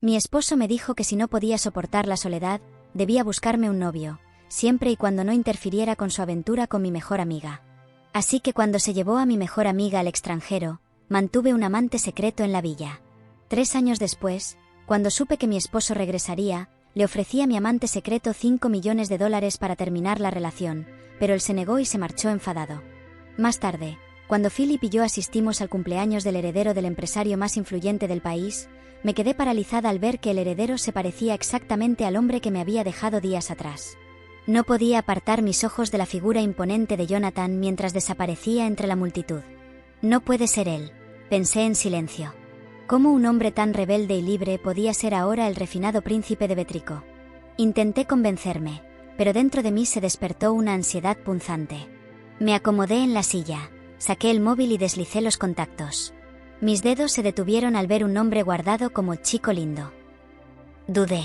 Mi esposo me dijo que si no podía soportar la soledad, debía buscarme un novio, siempre y cuando no interfiriera con su aventura con mi mejor amiga. Así que cuando se llevó a mi mejor amiga al extranjero, mantuve un amante secreto en la villa. 3 años después, cuando supe que mi esposo regresaría, le ofrecí a mi amante secreto $5 millones para terminar la relación, pero él se negó y se marchó enfadado. Más tarde, cuando Philip y yo asistimos al cumpleaños del heredero del empresario más influyente del país, me quedé paralizada al ver que el heredero se parecía exactamente al hombre que me había dejado días atrás. No podía apartar mis ojos de la figura imponente de Jonathan mientras desaparecía entre la multitud. No puede ser él, pensé en silencio. ¿Cómo un hombre tan rebelde y libre podía ser ahora el refinado príncipe de Bétrico? Intenté convencerme, pero dentro de mí se despertó una ansiedad punzante. Me acomodé en la silla, saqué el móvil y deslicé los contactos. Mis dedos se detuvieron al ver un nombre guardado como Chico Lindo. Dudé.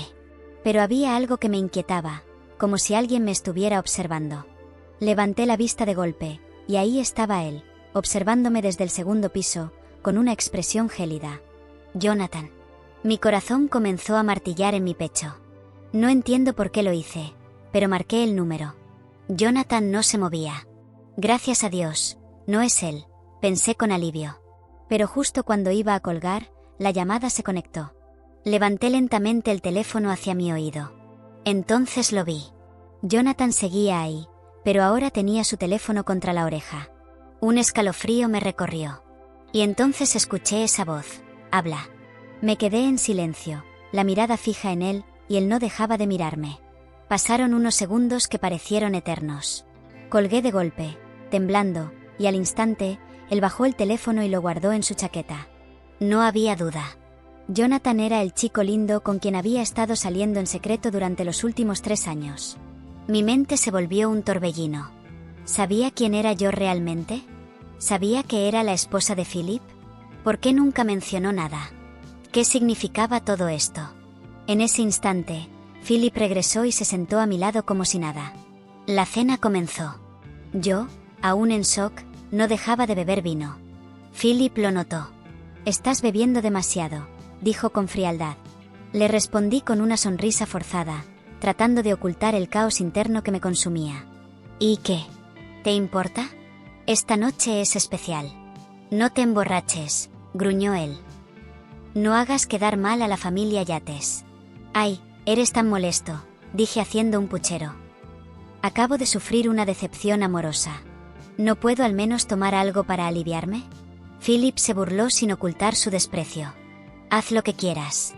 Pero había algo que me inquietaba, como si alguien me estuviera observando. Levanté la vista de golpe, y ahí estaba él, observándome desde el segundo piso, con una expresión gélida. Jonathan. Mi corazón comenzó a martillar en mi pecho. No entiendo por qué lo hice, pero marqué el número. Jonathan no se movía. Gracias a Dios, no es él, pensé con alivio. Pero justo cuando iba a colgar, la llamada se conectó. Levanté lentamente el teléfono hacia mi oído. Entonces lo vi. Jonathan seguía ahí, pero ahora tenía su teléfono contra la oreja. Un escalofrío me recorrió. Y entonces escuché esa voz. Habla. Me quedé en silencio, la mirada fija en él, y él no dejaba de mirarme. Pasaron unos segundos que parecieron eternos. Colgué de golpe, temblando, y al instante, él bajó el teléfono y lo guardó en su chaqueta. No había duda. Jonathan era el chico lindo con quien había estado saliendo en secreto durante los últimos 3 años. Mi mente se volvió un torbellino. ¿Sabía quién era yo realmente? ¿Sabía que era la esposa de Philip? ¿Por qué nunca mencionó nada? ¿Qué significaba todo esto? En ese instante, Philip regresó y se sentó a mi lado como si nada. La cena comenzó. Yo, aún en shock, no dejaba de beber vino. Philip lo notó. «Estás bebiendo demasiado», dijo con frialdad. Le respondí con una sonrisa forzada, tratando de ocultar el caos interno que me consumía. «¿Y qué? ¿Te importa? Esta noche es especial. No te emborraches», gruñó él. «No hagas quedar mal a la familia Yates». «Ay, eres tan molesto», dije haciendo un puchero. «Acabo de sufrir una decepción amorosa. ¿No puedo al menos tomar algo para aliviarme?» Philip se burló sin ocultar su desprecio. «Haz lo que quieras.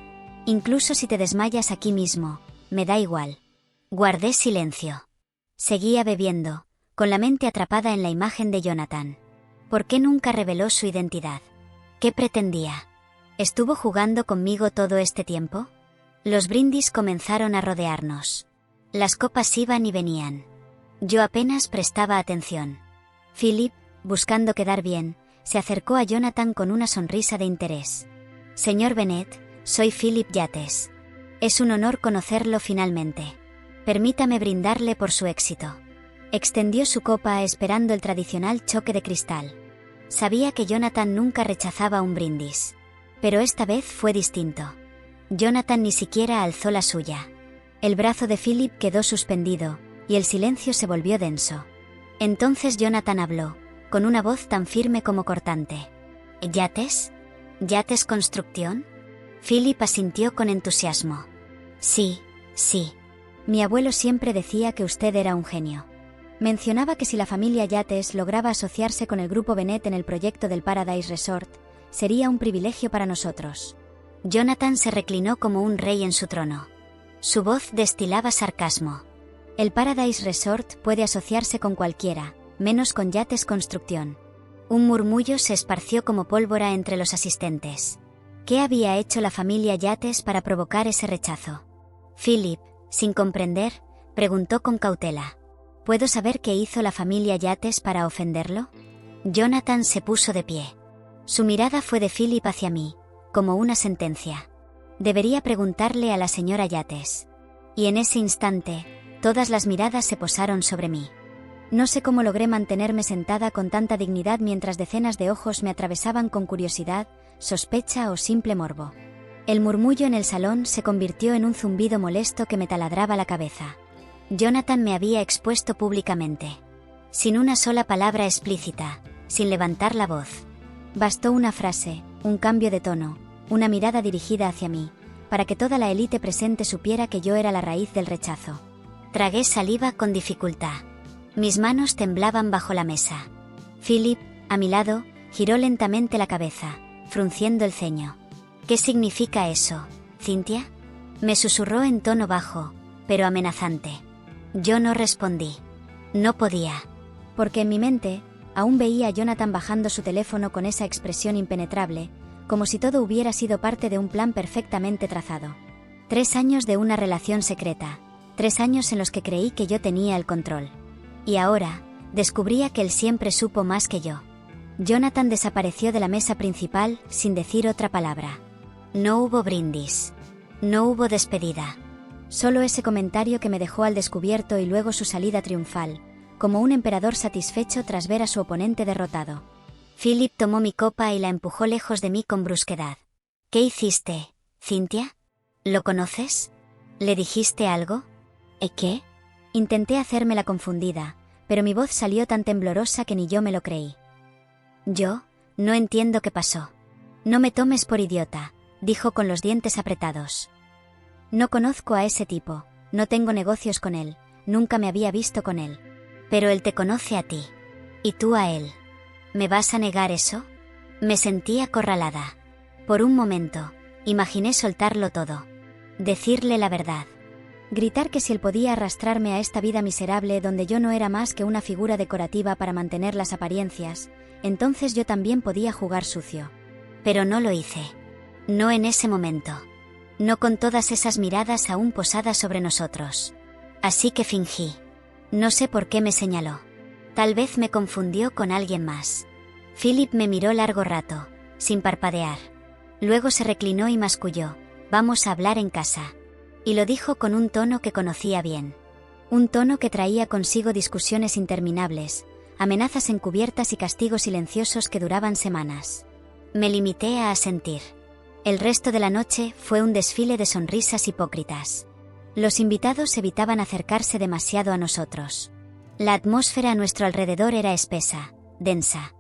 Incluso si te desmayas aquí mismo, me da igual». Guardé silencio. Seguía bebiendo, con la mente atrapada en la imagen de Jonathan. ¿Por qué nunca reveló su identidad? ¿Qué pretendía? ¿Estuvo jugando conmigo todo este tiempo? Los brindis comenzaron a rodearnos. Las copas iban y venían. Yo apenas prestaba atención. Philip, buscando quedar bien, se acercó a Jonathan con una sonrisa de interés. «Señor Bennet, soy Philip Yates. Es un honor conocerlo finalmente. Permítame brindarle por su éxito». Extendió su copa esperando el tradicional choque de cristal. Sabía que Jonathan nunca rechazaba un brindis. Pero esta vez fue distinto. Jonathan ni siquiera alzó la suya. El brazo de Philip quedó suspendido, y el silencio se volvió denso. Entonces Jonathan habló, con una voz tan firme como cortante. «¿Yates? ¿Yates Construcción?» Philip asintió con entusiasmo. «Sí, sí. Mi abuelo siempre decía que usted era un genio. Mencionaba que si la familia Yates lograba asociarse con el grupo Bennet en el proyecto del Paradise Resort, sería un privilegio para nosotros». Jonathan se reclinó como un rey en su trono. Su voz destilaba sarcasmo. «El Paradise Resort puede asociarse con cualquiera, menos con Yates Construcción». Un murmullo se esparció como pólvora entre los asistentes. ¿Qué había hecho la familia Yates para provocar ese rechazo? Philip, sin comprender, preguntó con cautela. ¿Puedo saber qué hizo la familia Yates para ofenderlo? Jonathan se puso de pie. Su mirada fue de Philip hacia mí, como una sentencia. Debería preguntarle a la señora Yates. Y en ese instante, todas las miradas se posaron sobre mí. No sé cómo logré mantenerme sentada con tanta dignidad mientras decenas de ojos me atravesaban con curiosidad, sospecha o simple morbo. El murmullo en el salón se convirtió en un zumbido molesto que me taladraba la cabeza. Jonathan me había expuesto públicamente. Sin una sola palabra explícita, sin levantar la voz. Bastó una frase, un cambio de tono, una mirada dirigida hacia mí, para que toda la élite presente supiera que yo era la raíz del rechazo. Tragué saliva con dificultad. Mis manos temblaban bajo la mesa. Philip, a mi lado, giró lentamente la cabeza, frunciendo el ceño. ¿Qué significa eso, Cynthia? Me susurró en tono bajo, pero amenazante. Yo no respondí. No podía. Porque en mi mente, aún veía a Jonathan bajando su teléfono con esa expresión impenetrable, como si todo hubiera sido parte de un plan perfectamente trazado. 3 años de una relación secreta, 3 años en los que creí que yo tenía el control. Y ahora, descubría que él siempre supo más que yo. Jonathan desapareció de la mesa principal sin decir otra palabra. No hubo brindis. No hubo despedida. Solo ese comentario que me dejó al descubierto y luego su salida triunfal, como un emperador satisfecho tras ver a su oponente derrotado. Philip tomó mi copa y la empujó lejos de mí con brusquedad. ¿Qué hiciste, Cynthia? ¿Lo conoces? ¿Le dijiste algo? ¿Qué? Intenté hacerme la confundida, pero mi voz salió tan temblorosa que ni yo me lo creí. Yo, no entiendo qué pasó. No me tomes por idiota, dijo con los dientes apretados. No conozco a ese tipo, no tengo negocios con él, nunca me había visto con él. Pero él te conoce a ti. Y tú a él. ¿Me vas a negar eso? Me sentí acorralada. Por un momento, imaginé soltarlo todo. Decirle la verdad. Gritar que si él podía arrastrarme a esta vida miserable donde yo no era más que una figura decorativa para mantener las apariencias, entonces yo también podía jugar sucio. Pero no lo hice. No en ese momento. No con todas esas miradas aún posadas sobre nosotros. Así que fingí. No sé por qué me señaló. Tal vez me confundió con alguien más. Philip me miró largo rato, sin parpadear. Luego se reclinó y masculló. Vamos a hablar en casa. Y lo dijo con un tono que conocía bien. Un tono que traía consigo discusiones interminables, amenazas encubiertas y castigos silenciosos que duraban semanas. Me limité a asentir. El resto de la noche fue un desfile de sonrisas hipócritas. Los invitados evitaban acercarse demasiado a nosotros. La atmósfera a nuestro alrededor era espesa, densa.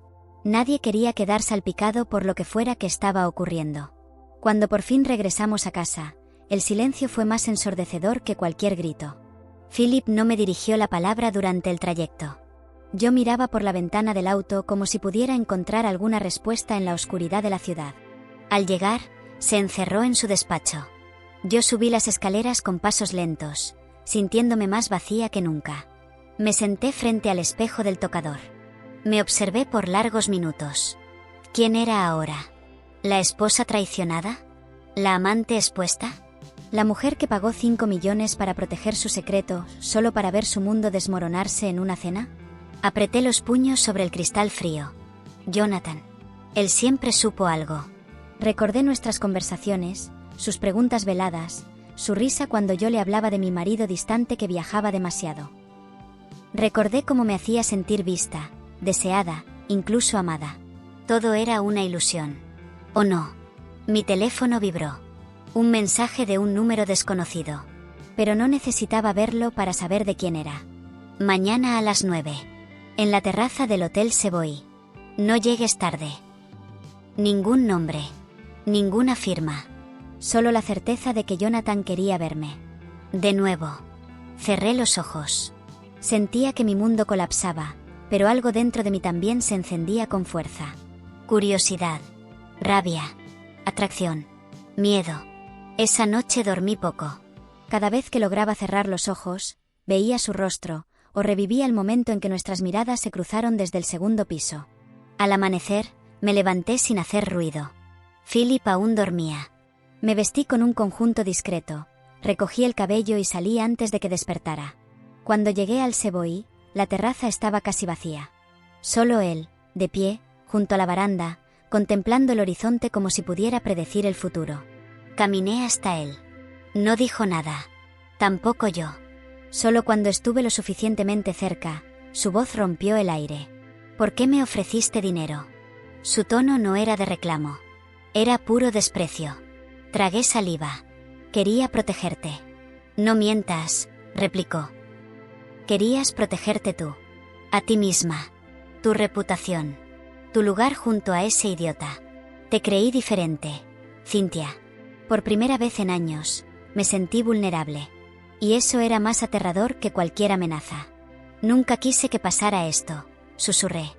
Nadie quería quedar salpicado por lo que fuera que estaba ocurriendo. Cuando por fin regresamos a casa, el silencio fue más ensordecedor que cualquier grito. Philip no me dirigió la palabra durante el trayecto. Yo miraba por la ventana del auto como si pudiera encontrar alguna respuesta en la oscuridad de la ciudad. Al llegar, se encerró en su despacho. Yo subí las escaleras con pasos lentos, sintiéndome más vacía que nunca. Me senté frente al espejo del tocador. Me observé por largos minutos. ¿Quién era ahora? ¿La esposa traicionada? ¿La amante expuesta? ¿La mujer que pagó 5 millones para proteger su secreto solo para ver su mundo desmoronarse en una cena? Apreté los puños sobre el cristal frío. Jonathan. Él siempre supo algo. Recordé nuestras conversaciones, sus preguntas veladas, su risa cuando yo le hablaba de mi marido distante que viajaba demasiado. Recordé cómo me hacía sentir vista, deseada, incluso amada. Todo era una ilusión. ¿O no? Mi teléfono vibró. Un mensaje de un número desconocido. Pero no necesitaba verlo para saber de quién era. Mañana a las 9. En la terraza del Hotel Savoy. No llegues tarde. Ningún nombre. Ninguna firma. Solo la certeza de que Jonathan quería verme. De nuevo. Cerré los ojos. Sentía que mi mundo colapsaba, pero algo dentro de mí también se encendía con fuerza. Curiosidad. Rabia. Atracción. Miedo. Esa noche dormí poco. Cada vez que lograba cerrar los ojos, veía su rostro, o revivía el momento en que nuestras miradas se cruzaron desde el segundo piso. Al amanecer, me levanté sin hacer ruido. Philip aún dormía. Me vestí con un conjunto discreto, recogí el cabello y salí antes de que despertara. Cuando llegué al Savoy, la terraza estaba casi vacía. Solo él, de pie, junto a la baranda, contemplando el horizonte como si pudiera predecir el futuro. Caminé hasta él. No dijo nada. Tampoco yo. Solo cuando estuve lo suficientemente cerca, su voz rompió el aire. ¿Por qué me ofreciste dinero? Su tono no era de reclamo. Era puro desprecio. Tragué saliva. Quería protegerte. No mientas, replicó. Querías protegerte tú. A ti misma. Tu reputación. Tu lugar junto a ese idiota. Te creí diferente, Cynthia. Por primera vez en años, me sentí vulnerable. Y eso era más aterrador que cualquier amenaza. Nunca quise que pasara esto, susurré.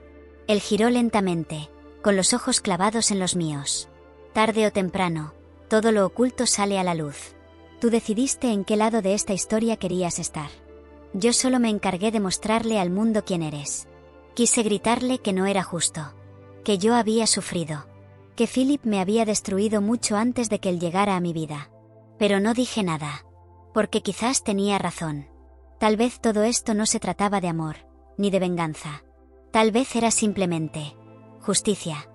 Él giró lentamente, con los ojos clavados en los míos. Tarde o temprano, todo lo oculto sale a la luz. Tú decidiste en qué lado de esta historia querías estar. Yo solo me encargué de mostrarle al mundo quién eres. Quise gritarle que no era justo. Que yo había sufrido. Que Philip me había destruido mucho antes de que él llegara a mi vida. Pero no dije nada. Porque quizás tenía razón. Tal vez todo esto no se trataba de amor, ni de venganza. Tal vez era simplemente justicia.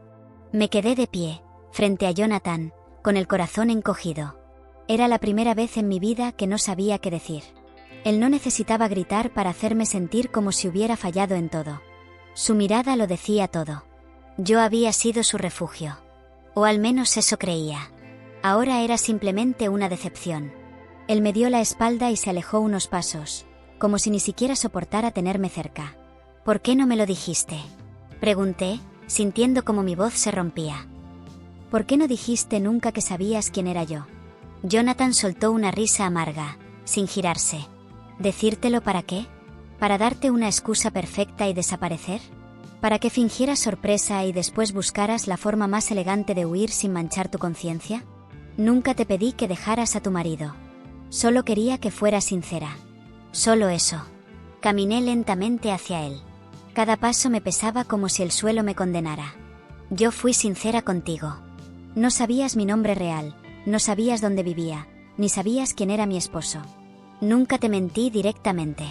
Me quedé de pie, frente a Jonathan, con el corazón encogido. Era la primera vez en mi vida que no sabía qué decir. Él no necesitaba gritar para hacerme sentir como si hubiera fallado en todo. Su mirada lo decía todo. Yo había sido su refugio. O al menos eso creía. Ahora era simplemente una decepción. Él me dio la espalda y se alejó unos pasos, como si ni siquiera soportara tenerme cerca. ¿Por qué no me lo dijiste?, pregunté, sintiendo como mi voz se rompía. ¿Por qué no dijiste nunca que sabías quién era yo? Jonathan soltó una risa amarga, sin girarse. ¿Decírtelo para qué? ¿Para darte una excusa perfecta y desaparecer? ¿Para que fingieras sorpresa y después buscaras la forma más elegante de huir sin manchar tu conciencia? Nunca te pedí que dejaras a tu marido. Solo quería que fueras sincera. Solo eso. Caminé lentamente hacia él. Cada paso me pesaba como si el suelo me condenara. Yo fui sincera contigo. No sabías mi nombre real, no sabías dónde vivía, ni sabías quién era mi esposo. Nunca te mentí directamente.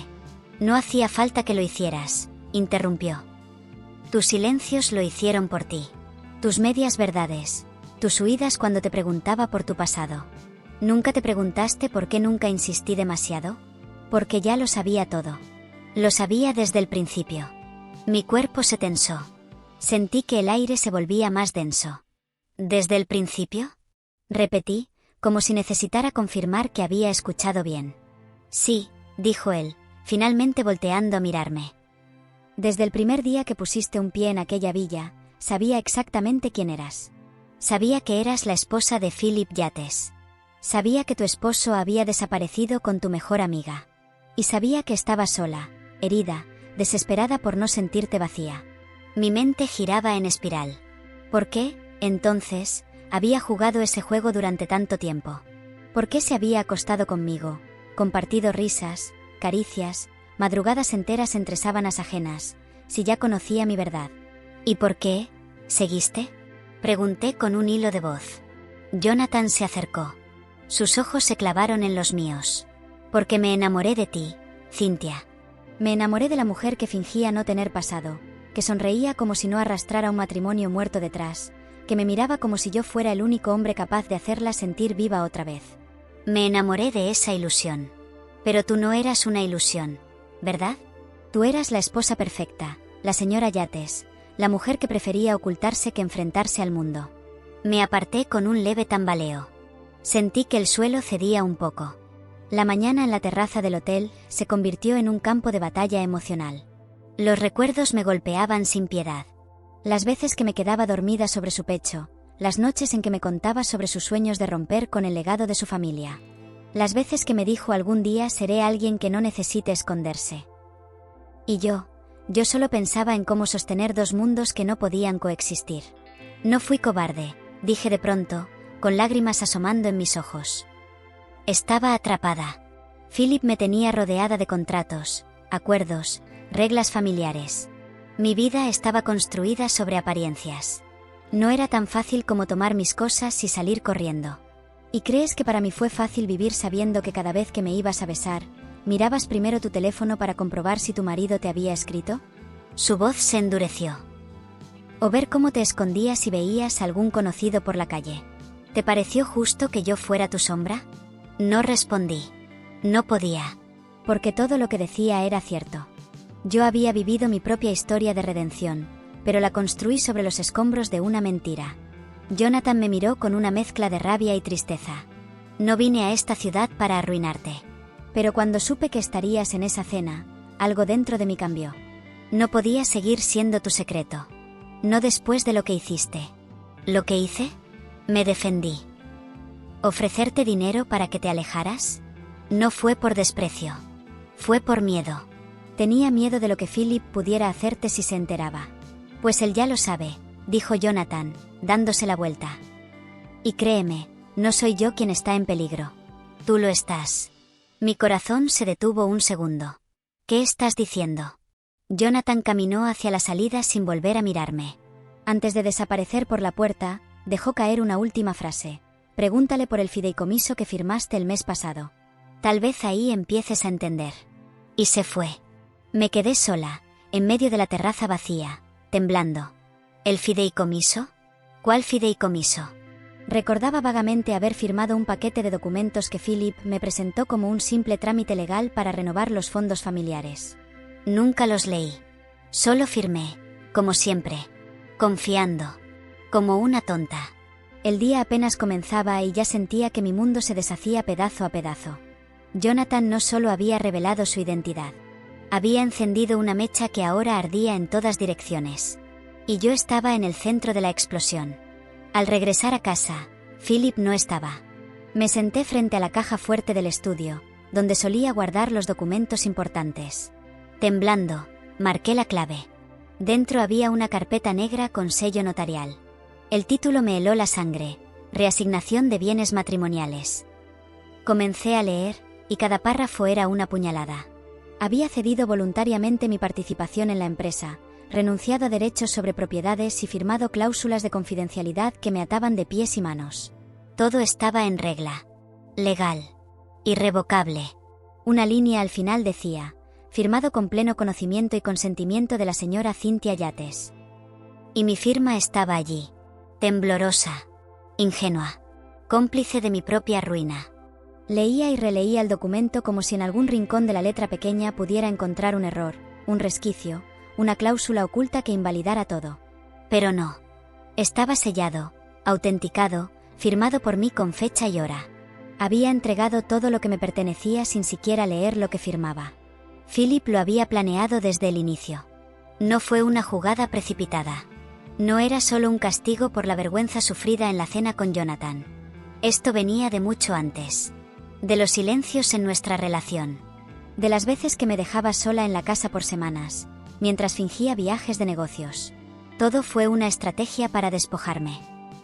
No hacía falta que lo hicieras, interrumpió. Tus silencios lo hicieron por ti. Tus medias verdades, tus huidas cuando te preguntaba por tu pasado. ¿Nunca te preguntaste por qué nunca insistí demasiado? Porque ya lo sabía todo. Lo sabía desde el principio. Mi cuerpo se tensó. Sentí que el aire se volvía más denso. ¿Desde el principio?, repetí, como si necesitara confirmar que había escuchado bien. Sí, dijo él, finalmente volteando a mirarme. Desde el primer día que pusiste un pie en aquella villa, sabía exactamente quién eras. Sabía que eras la esposa de Philip Yates. Sabía que tu esposo había desaparecido con tu mejor amiga. Y sabía que estabas sola, herida, desesperada por no sentirte vacía. Mi mente giraba en espiral. ¿Por qué, entonces, había jugado ese juego durante tanto tiempo? ¿Por qué se había acostado conmigo, compartido risas, caricias, madrugadas enteras entre sábanas ajenas, si ya conocía mi verdad? ¿Y por qué seguiste?, pregunté con un hilo de voz. Jonathan se acercó. Sus ojos se clavaron en los míos. Porque me enamoré de ti, Cynthia. Me enamoré de la mujer que fingía no tener pasado, que sonreía como si no arrastrara un matrimonio muerto detrás, que me miraba como si yo fuera el único hombre capaz de hacerla sentir viva otra vez. Me enamoré de esa ilusión. Pero tú no eras una ilusión, ¿verdad? Tú eras la esposa perfecta, la señora Yates, la mujer que prefería ocultarse que enfrentarse al mundo. Me aparté con un leve tambaleo. Sentí que el suelo cedía un poco. La mañana en la terraza del hotel se convirtió en un campo de batalla emocional. Los recuerdos me golpeaban sin piedad. Las veces que me quedaba dormida sobre su pecho, las noches en que me contaba sobre sus sueños de romper con el legado de su familia. Las veces que me dijo algún día seré alguien que no necesite esconderse. Y yo solo pensaba en cómo sostener dos mundos que no podían coexistir. No fui cobarde, dije de pronto, con lágrimas asomando en mis ojos. Estaba atrapada. Philip me tenía rodeada de contratos, acuerdos, reglas familiares. Mi vida estaba construida sobre apariencias. No era tan fácil como tomar mis cosas y salir corriendo. ¿Y crees que para mí fue fácil vivir sabiendo que cada vez que me ibas a besar, mirabas primero tu teléfono para comprobar si tu marido te había escrito? Su voz se endureció. O ver cómo te escondías y veías a algún conocido por la calle. ¿Te pareció justo que yo fuera tu sombra? No respondí. No podía. Porque todo lo que decía era cierto. Yo había vivido mi propia historia de redención, pero la construí sobre los escombros de una mentira. Jonathan me miró con una mezcla de rabia y tristeza. No vine a esta ciudad para arruinarte. Pero cuando supe que estarías en esa cena, algo dentro de mí cambió. No podía seguir siendo tu secreto. No después de lo que hiciste. ¿Lo que hice? Me defendí. ¿Ofrecerte dinero para que te alejaras? No fue por desprecio. Fue por miedo. Tenía miedo de lo que Philip pudiera hacerte si se enteraba. Pues él ya lo sabe, dijo Jonathan, dándose la vuelta. Y créeme, no soy yo quien está en peligro. Tú lo estás. Mi corazón se detuvo un segundo. ¿Qué estás diciendo? Jonathan caminó hacia la salida sin volver a mirarme. Antes de desaparecer por la puerta, dejó caer una última frase. Pregúntale por el fideicomiso que firmaste el mes pasado. Tal vez ahí empieces a entender. Y se fue. Me quedé sola, en medio de la terraza vacía, temblando. ¿El fideicomiso? ¿Cuál fideicomiso? Recordaba vagamente haber firmado un paquete de documentos que Philip me presentó como un simple trámite legal para renovar los fondos familiares. Nunca los leí. Solo firmé, como siempre, confiando, como una tonta. El día apenas comenzaba y ya sentía que mi mundo se deshacía pedazo a pedazo. Jonathan no solo había revelado su identidad. Había encendido una mecha que ahora ardía en todas direcciones. Y yo estaba en el centro de la explosión. Al regresar a casa, Philip no estaba. Me senté frente a la caja fuerte del estudio, donde solía guardar los documentos importantes. Temblando, marqué la clave. Dentro había una carpeta negra con sello notarial. El título me heló la sangre: Reasignación de bienes matrimoniales. Comencé a leer, y cada párrafo era una puñalada. Había cedido voluntariamente mi participación en la empresa, renunciado a derechos sobre propiedades y firmado cláusulas de confidencialidad que me ataban de pies y manos. Todo estaba en regla. Legal. Irrevocable. Una línea al final decía: firmado con pleno conocimiento y consentimiento de la señora Cynthia Yates. Y mi firma estaba allí. Temblorosa. Ingenua. Cómplice de mi propia ruina. Leía y releía el documento como si en algún rincón de la letra pequeña pudiera encontrar un error, un resquicio, una cláusula oculta que invalidara todo. Pero no. Estaba sellado, autenticado, firmado por mí con fecha y hora. Había entregado todo lo que me pertenecía sin siquiera leer lo que firmaba. Philip lo había planeado desde el inicio. No fue una jugada precipitada. No era solo un castigo por la vergüenza sufrida en la cena con Jonathan. Esto venía de mucho antes. De los silencios en nuestra relación. De las veces que me dejaba sola en la casa por semanas, mientras fingía viajes de negocios. Todo fue una estrategia para despojarme.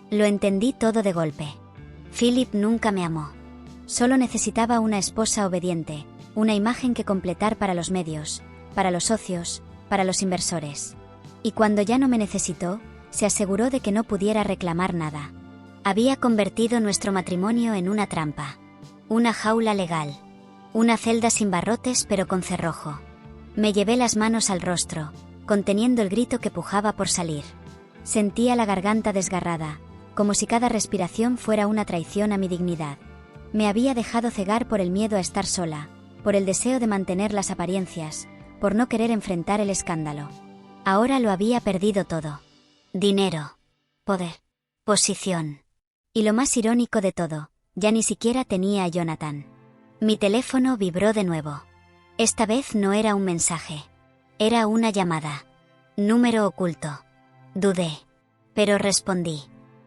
Lo entendí todo de golpe. Philip nunca me amó. Solo necesitaba una esposa obediente, una imagen que completar para los medios, para los socios, para los inversores. Y cuando ya no me necesitó, se aseguró de que no pudiera reclamar nada. Había convertido nuestro matrimonio en una trampa. Una jaula legal. Una celda sin barrotes pero con cerrojo. Me llevé las manos al rostro, conteniendo el grito que pujaba por salir. Sentía la garganta desgarrada, como si cada respiración fuera una traición a mi dignidad. Me había dejado cegar por el miedo a estar sola, por el deseo de mantener las apariencias, por no querer enfrentar el escándalo. Ahora lo había perdido todo. Dinero. Poder. Posición. Y lo más irónico de todo, ya ni siquiera tenía a Jonathan. Mi teléfono vibró de nuevo. Esta vez no era un mensaje. Era una llamada. Número oculto. Dudé. Pero respondí.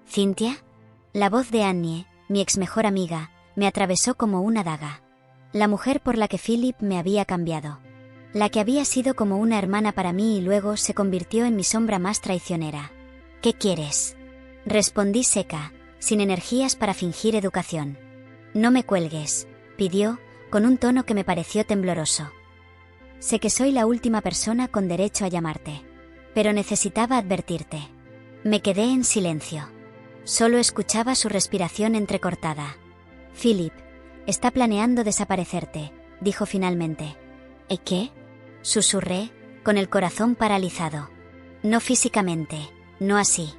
¿Cynthia? La voz de Annie, mi ex mejor amiga, me atravesó como una daga. La mujer por la que Philip me había cambiado. La que había sido como una hermana para mí y luego se convirtió en mi sombra más traicionera. ¿Qué quieres? Respondí seca, sin energías para fingir educación. No me cuelgues, pidió, con un tono que me pareció tembloroso. Sé que soy la última persona con derecho a llamarte. Pero necesitaba advertirte. Me quedé en silencio. Solo escuchaba su respiración entrecortada. Philip, está planeando desaparecerte, dijo finalmente. ¿Y qué? Susurré, con el corazón paralizado. No físicamente, no así.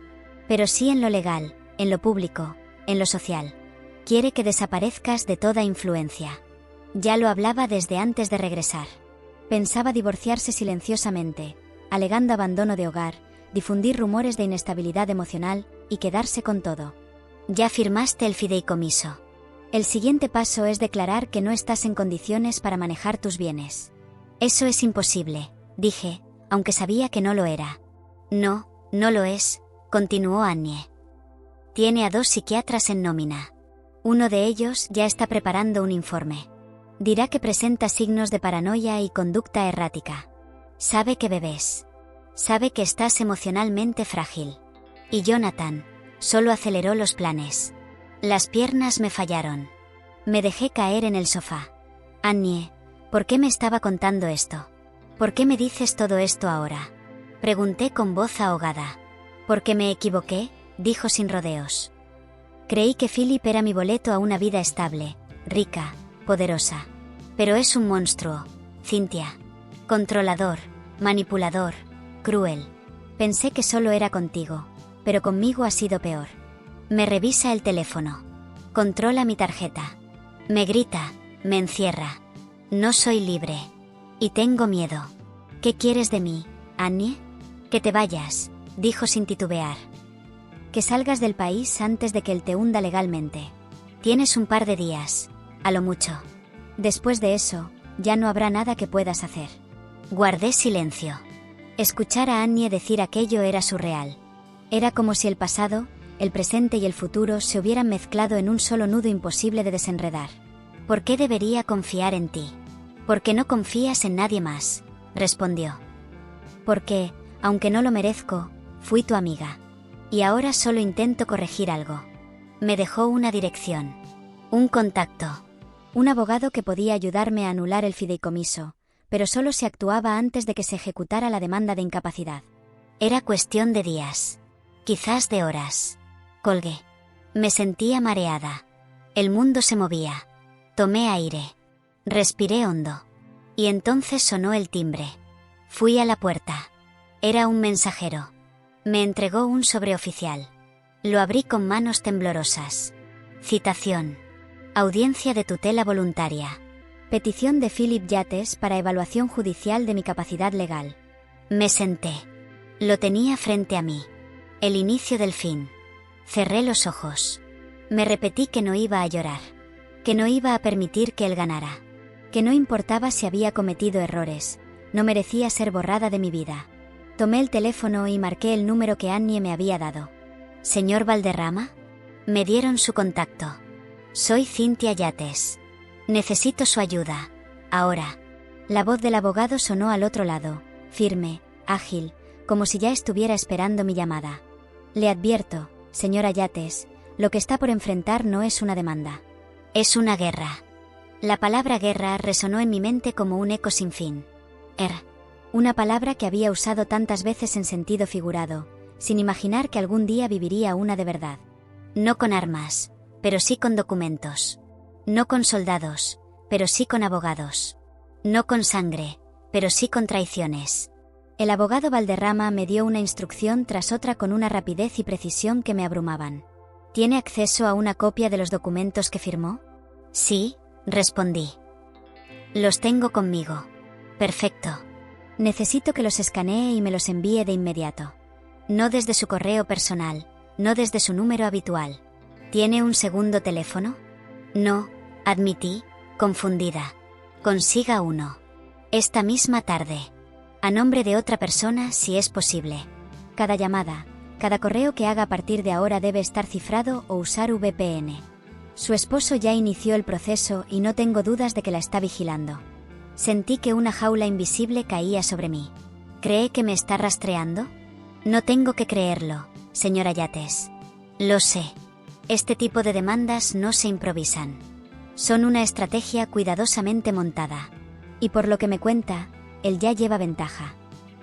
Pero sí en lo legal, en lo público, en lo social. Quiere que desaparezcas de toda influencia. Ya lo hablaba desde antes de regresar. Pensaba divorciarse silenciosamente, alegando abandono de hogar, difundir rumores de inestabilidad emocional, y quedarse con todo. Ya firmaste el fideicomiso. El siguiente paso es declarar que no estás en condiciones para manejar tus bienes. Eso es imposible, dije, aunque sabía que no lo era. No, no lo es, continuó Annie. Tiene a 2 psiquiatras en nómina. Uno de ellos ya está preparando un informe. Dirá que presenta signos de paranoia y conducta errática. Sabe que bebes. Sabe que estás emocionalmente frágil. Y Jonathan solo aceleró los planes. Las piernas me fallaron. Me dejé caer en el sofá. Annie, ¿por qué me estaba contando esto? ¿Por qué me dices todo esto ahora? Pregunté con voz ahogada. Porque me equivoqué, dijo sin rodeos. Creí que Philip era mi boleto a una vida estable, rica, poderosa. Pero es un monstruo, Cynthia. Controlador, manipulador, cruel. Pensé que solo era contigo, pero conmigo ha sido peor. Me revisa el teléfono. Controla mi tarjeta. Me grita, me encierra. No soy libre. Y tengo miedo. ¿Qué quieres de mí, Annie? Que te vayas, dijo sin titubear. Que salgas del país antes de que él te hunda legalmente. Tienes un par de días, a lo mucho. Después de eso, ya no habrá nada que puedas hacer. Guardé silencio. Escuchar a Annie decir aquello era surreal. Era como si el pasado, el presente y el futuro se hubieran mezclado en un solo nudo imposible de desenredar. ¿Por qué debería confiar en ti? Porque no confías en nadie más, respondió. Porque, aunque no lo merezco, fui tu amiga. Y ahora solo intento corregir algo. Me dejó una dirección. Un contacto. Un abogado que podía ayudarme a anular el fideicomiso, pero solo se actuaba antes de que se ejecutara la demanda de incapacidad. Era cuestión de días. Quizás de horas. Colgué. Me sentía mareada. El mundo se movía. Tomé aire. Respiré hondo. Y entonces sonó el timbre. Fui a la puerta. Era un mensajero. Me entregó un sobreoficial. Lo abrí con manos temblorosas. Citación. Audiencia de tutela voluntaria. Petición de Philip Yates para evaluación judicial de mi capacidad legal. Me senté. Lo tenía frente a mí. El inicio del fin. Cerré los ojos. Me repetí que no iba a llorar. Que no iba a permitir que él ganara. Que no importaba si había cometido errores. No merecía ser borrada de mi vida. Tomé el teléfono y marqué el número que Annie me había dado. ¿Señor Valderrama? Me dieron su contacto. Soy Cynthia Yates. Necesito su ayuda. Ahora. La voz del abogado sonó al otro lado, firme, ágil, como si ya estuviera esperando mi llamada. Le advierto, señora Yates, lo que está por enfrentar no es una demanda. Es una guerra. La palabra guerra resonó en mi mente como un eco sin fin. Una palabra que había usado tantas veces en sentido figurado, sin imaginar que algún día viviría una de verdad. No con armas, pero sí con documentos. No con soldados, pero sí con abogados. No con sangre, pero sí con traiciones. El abogado Valderrama me dio una instrucción tras otra con una rapidez y precisión que me abrumaban. ¿Tiene acceso a una copia de los documentos que firmó? Sí, respondí. Los tengo conmigo. Perfecto. Necesito que los escanee y me los envíe de inmediato. No desde su correo personal, no desde su número habitual. ¿Tiene un segundo teléfono? No, admití, confundida. Consiga uno. Esta misma tarde. A nombre de otra persona, si es posible. Cada llamada, cada correo que haga a partir de ahora debe estar cifrado o usar VPN. Su esposo ya inició el proceso y no tengo dudas de que la está vigilando. Sentí que una jaula invisible caía sobre mí. ¿Cree que me está rastreando? No tengo que creerlo, señora Yates. Lo sé. Este tipo de demandas no se improvisan. Son una estrategia cuidadosamente montada. Y por lo que me cuenta, él ya lleva ventaja.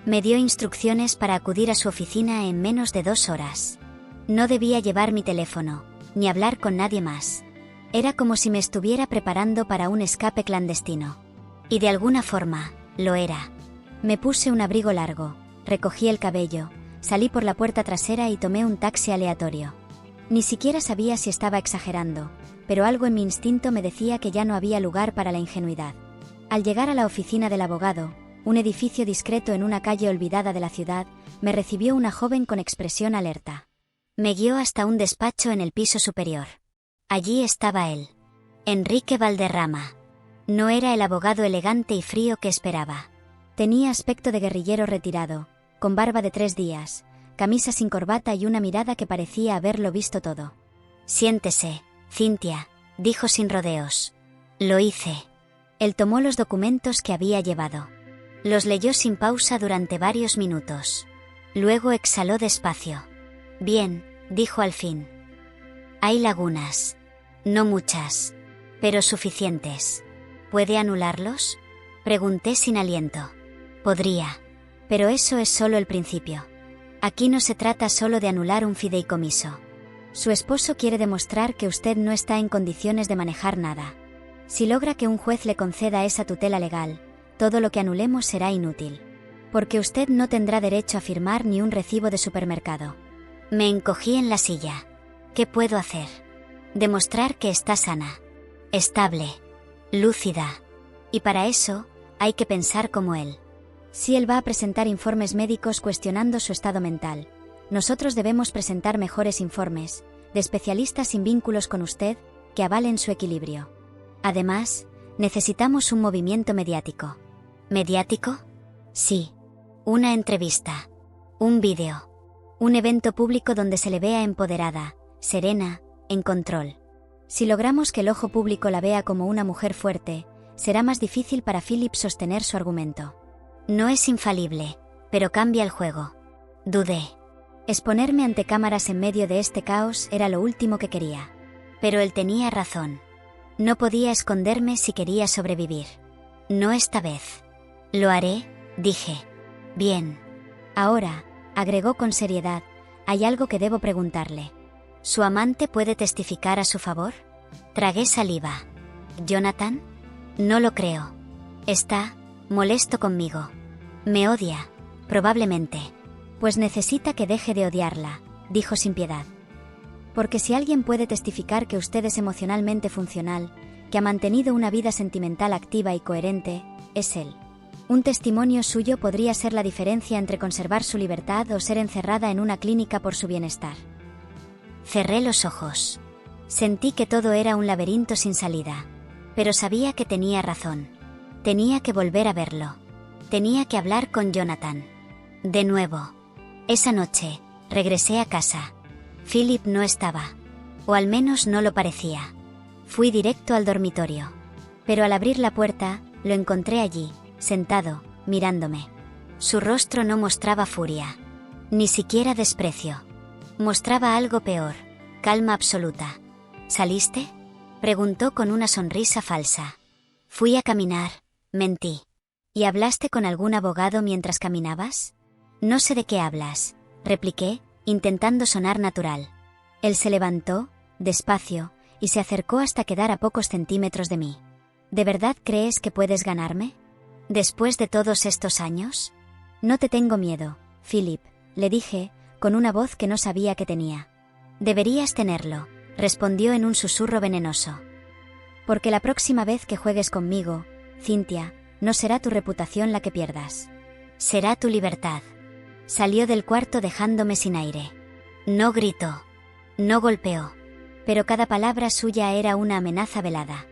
Me dio instrucciones para acudir a su oficina en menos de 2 horas. No debía llevar mi teléfono, ni hablar con nadie más. Era como si me estuviera preparando para un escape clandestino. Y de alguna forma, lo era. Me puse un abrigo largo, recogí el cabello, salí por la puerta trasera y tomé un taxi aleatorio. Ni siquiera sabía si estaba exagerando, pero algo en mi instinto me decía que ya no había lugar para la ingenuidad. Al llegar a la oficina del abogado, un edificio discreto en una calle olvidada de la ciudad, me recibió una joven con expresión alerta. Me guió hasta un despacho en el piso superior. Allí estaba él. Enrique Valderrama. No era el abogado elegante y frío que esperaba. Tenía aspecto de guerrillero retirado, con barba de 3 días, camisa sin corbata y una mirada que parecía haberlo visto todo. «Siéntese, Cynthia», dijo sin rodeos. Lo hice. Él tomó los documentos que había llevado. Los leyó sin pausa durante varios minutos. Luego exhaló despacio. «Bien», dijo al fin. «Hay lagunas. No muchas, pero suficientes. ¿Puede anularlos?», pregunté sin aliento. «Podría. Pero eso es solo el principio. Aquí no se trata solo de anular un fideicomiso. Su esposo quiere demostrar que usted no está en condiciones de manejar nada. Si logra que un juez le conceda esa tutela legal, todo lo que anulemos será inútil. Porque usted no tendrá derecho a firmar ni un recibo de supermercado». Me encogí en la silla. «¿Qué puedo hacer?». «Demostrar que está sana, estable, lúcida. Y para eso, hay que pensar como él. Si él va a presentar informes médicos cuestionando su estado mental, nosotros debemos presentar mejores informes, de especialistas sin vínculos con usted, que avalen su equilibrio. Además, necesitamos un movimiento mediático». ¿Mediático? Sí. Una entrevista. Un vídeo. Un evento público donde se le vea empoderada, serena, en control. Si logramos que el ojo público la vea como una mujer fuerte, será más difícil para Philip sostener su argumento. No es infalible, pero cambia el juego. Dudé. Exponerme ante cámaras en medio de este caos era lo último que quería. Pero él tenía razón. No podía esconderme si quería sobrevivir. No esta vez. «Lo haré», dije. «Bien. Ahora», agregó con seriedad, «hay algo que debo preguntarle. ¿Su amante puede testificar a su favor?». Tragué saliva. «¿Jonathan?». «No lo creo. Está molesto conmigo. Me odia, probablemente». «Pues necesita que deje de odiarla», dijo sin piedad. «Porque si alguien puede testificar que usted es emocionalmente funcional, que ha mantenido una vida sentimental activa y coherente, es él. Un testimonio suyo podría ser la diferencia entre conservar su libertad o ser encerrada en una clínica por su bienestar». Cerré los ojos. Sentí que todo era un laberinto sin salida. Pero sabía que tenía razón. Tenía que volver a verlo. Tenía que hablar con Jonathan. De nuevo. Esa noche, regresé a casa. Philip no estaba. O al menos no lo parecía. Fui directo al dormitorio. Pero al abrir la puerta, lo encontré allí, sentado, mirándome. Su rostro no mostraba furia. Ni siquiera desprecio. Mostraba algo peor, calma absoluta. «¿Saliste?», preguntó con una sonrisa falsa. «Fui a caminar», mentí. «¿Y hablaste con algún abogado mientras caminabas?». «No sé de qué hablas», repliqué, intentando sonar natural. Él se levantó, despacio, y se acercó hasta quedar a pocos centímetros de mí. «¿De verdad crees que puedes ganarme? ¿Después de todos estos años?». «No te tengo miedo, Philip», le dije, con una voz que no sabía que tenía. «Deberías tenerlo», respondió en un susurro venenoso. «Porque la próxima vez que juegues conmigo, Cynthia, no será tu reputación la que pierdas. Será tu libertad». Salió del cuarto dejándome sin aire. No gritó. No golpeó. Pero cada palabra suya era una amenaza velada.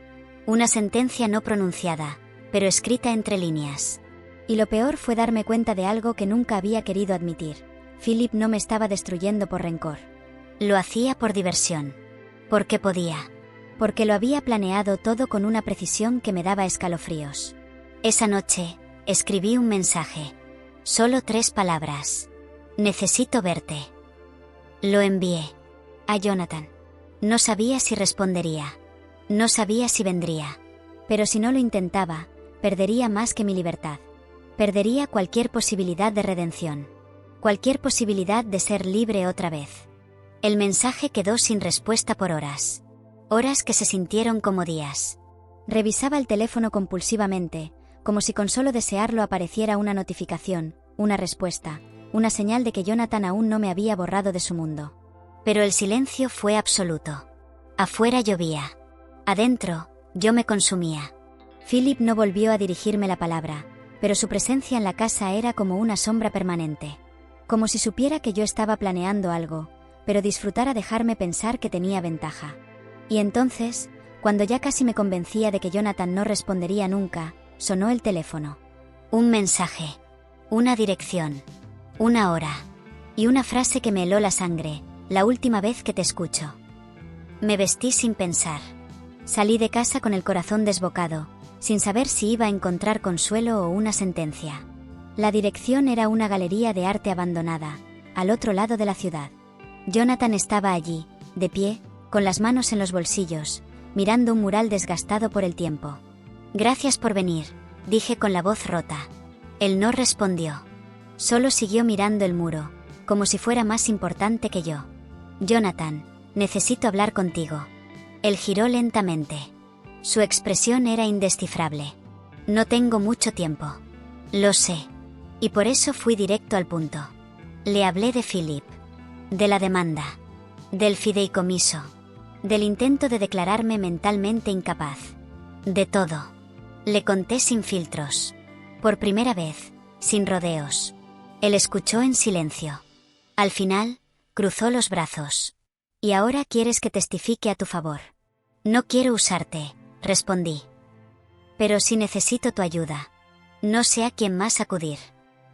Una sentencia no pronunciada, pero escrita entre líneas. Y lo peor fue darme cuenta de algo que nunca había querido admitir. Philip no me estaba destruyendo por rencor. Lo hacía por diversión. Porque podía. Porque lo había planeado todo con una precisión que me daba escalofríos. Esa noche, escribí un mensaje. Solo 3 palabras. «Necesito verte». Lo envié. A Jonathan. No sabía si respondería. No sabía si vendría. Pero si no lo intentaba, perdería más que mi libertad. Perdería cualquier posibilidad de redención. Cualquier posibilidad de ser libre otra vez. El mensaje quedó sin respuesta por horas. Horas que se sintieron como días. Revisaba el teléfono compulsivamente, como si con solo desearlo apareciera una notificación, una respuesta, una señal de que Jonathan aún no me había borrado de su mundo. Pero el silencio fue absoluto. Afuera llovía. Adentro, yo me consumía. Philip no volvió a dirigirme la palabra, pero su presencia en la casa era como una sombra permanente. Como si supiera que yo estaba planeando algo, pero disfrutara dejarme pensar que tenía ventaja. Y entonces, cuando ya casi me convencía de que Jonathan no respondería nunca, sonó el teléfono. Un mensaje, una dirección, una hora y una frase que me heló la sangre: la última vez que te escucho. Me vestí sin pensar. Salí de casa con el corazón desbocado, sin saber si iba a encontrar consuelo o una sentencia. La dirección era una galería de arte abandonada, al otro lado de la ciudad. Jonathan estaba allí, de pie, con las manos en los bolsillos, mirando un mural desgastado por el tiempo. «Gracias por venir», dije con la voz rota. Él no respondió. Solo siguió mirando el muro, como si fuera más importante que yo. «Jonathan, necesito hablar contigo». Él giró lentamente. Su expresión era indescifrable. «No tengo mucho tiempo». «Lo sé». Y por eso fui directo al punto. Le hablé de Philip, de la demanda, del fideicomiso, del intento de declararme mentalmente incapaz. De todo. Le conté sin filtros. Por primera vez, sin rodeos. Él escuchó en silencio. Al final, cruzó los brazos. «¿Y ahora quieres que testifique a tu favor?» «No quiero usarte», respondí. «Pero sí necesito tu ayuda. No sé a quién más acudir».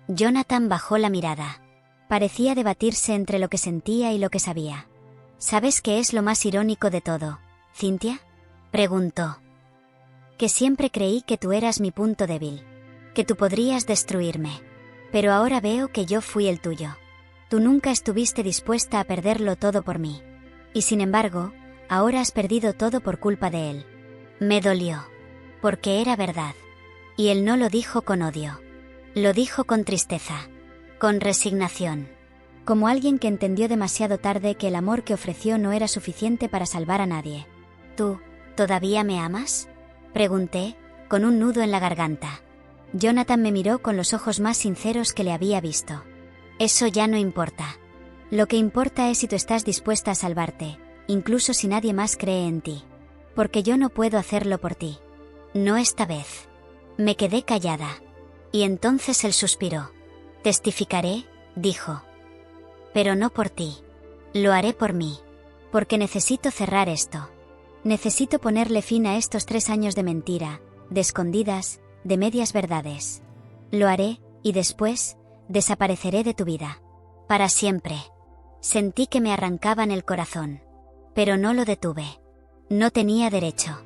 Jonathan bajó la mirada. Parecía debatirse entre lo que sentía y lo que sabía. «¿Sabes qué es lo más irónico de todo, Cynthia?», preguntó. «Que siempre creí que tú eras mi punto débil, que tú podrías destruirme. Pero ahora veo que yo fui el tuyo. Tú nunca estuviste dispuesta a perderlo todo por mí. Y sin embargo, ahora has perdido todo por culpa de él». Me dolió. Porque era verdad. Y él no lo dijo con odio. Lo dijo con tristeza. Con resignación. Como alguien que entendió demasiado tarde que el amor que ofreció no era suficiente para salvar a nadie. «¿Tú, todavía me amas?», pregunté, con un nudo en la garganta. Jonathan me miró con los ojos más sinceros que le había visto. «Eso ya no importa. Lo que importa es si tú estás dispuesta a salvarte, incluso si nadie más cree en ti. Porque yo no puedo hacerlo por ti. No esta vez». Me quedé callada. Y entonces él suspiró. «Testificaré», dijo. «Pero no por ti. Lo haré por mí. Porque necesito cerrar esto. Necesito ponerle fin a estos 3 años de mentira, de escondidas, de medias verdades. Lo haré, y después, desapareceré de tu vida. Para siempre». Sentí que me arrancaban el corazón. Pero no lo detuve. No tenía derecho.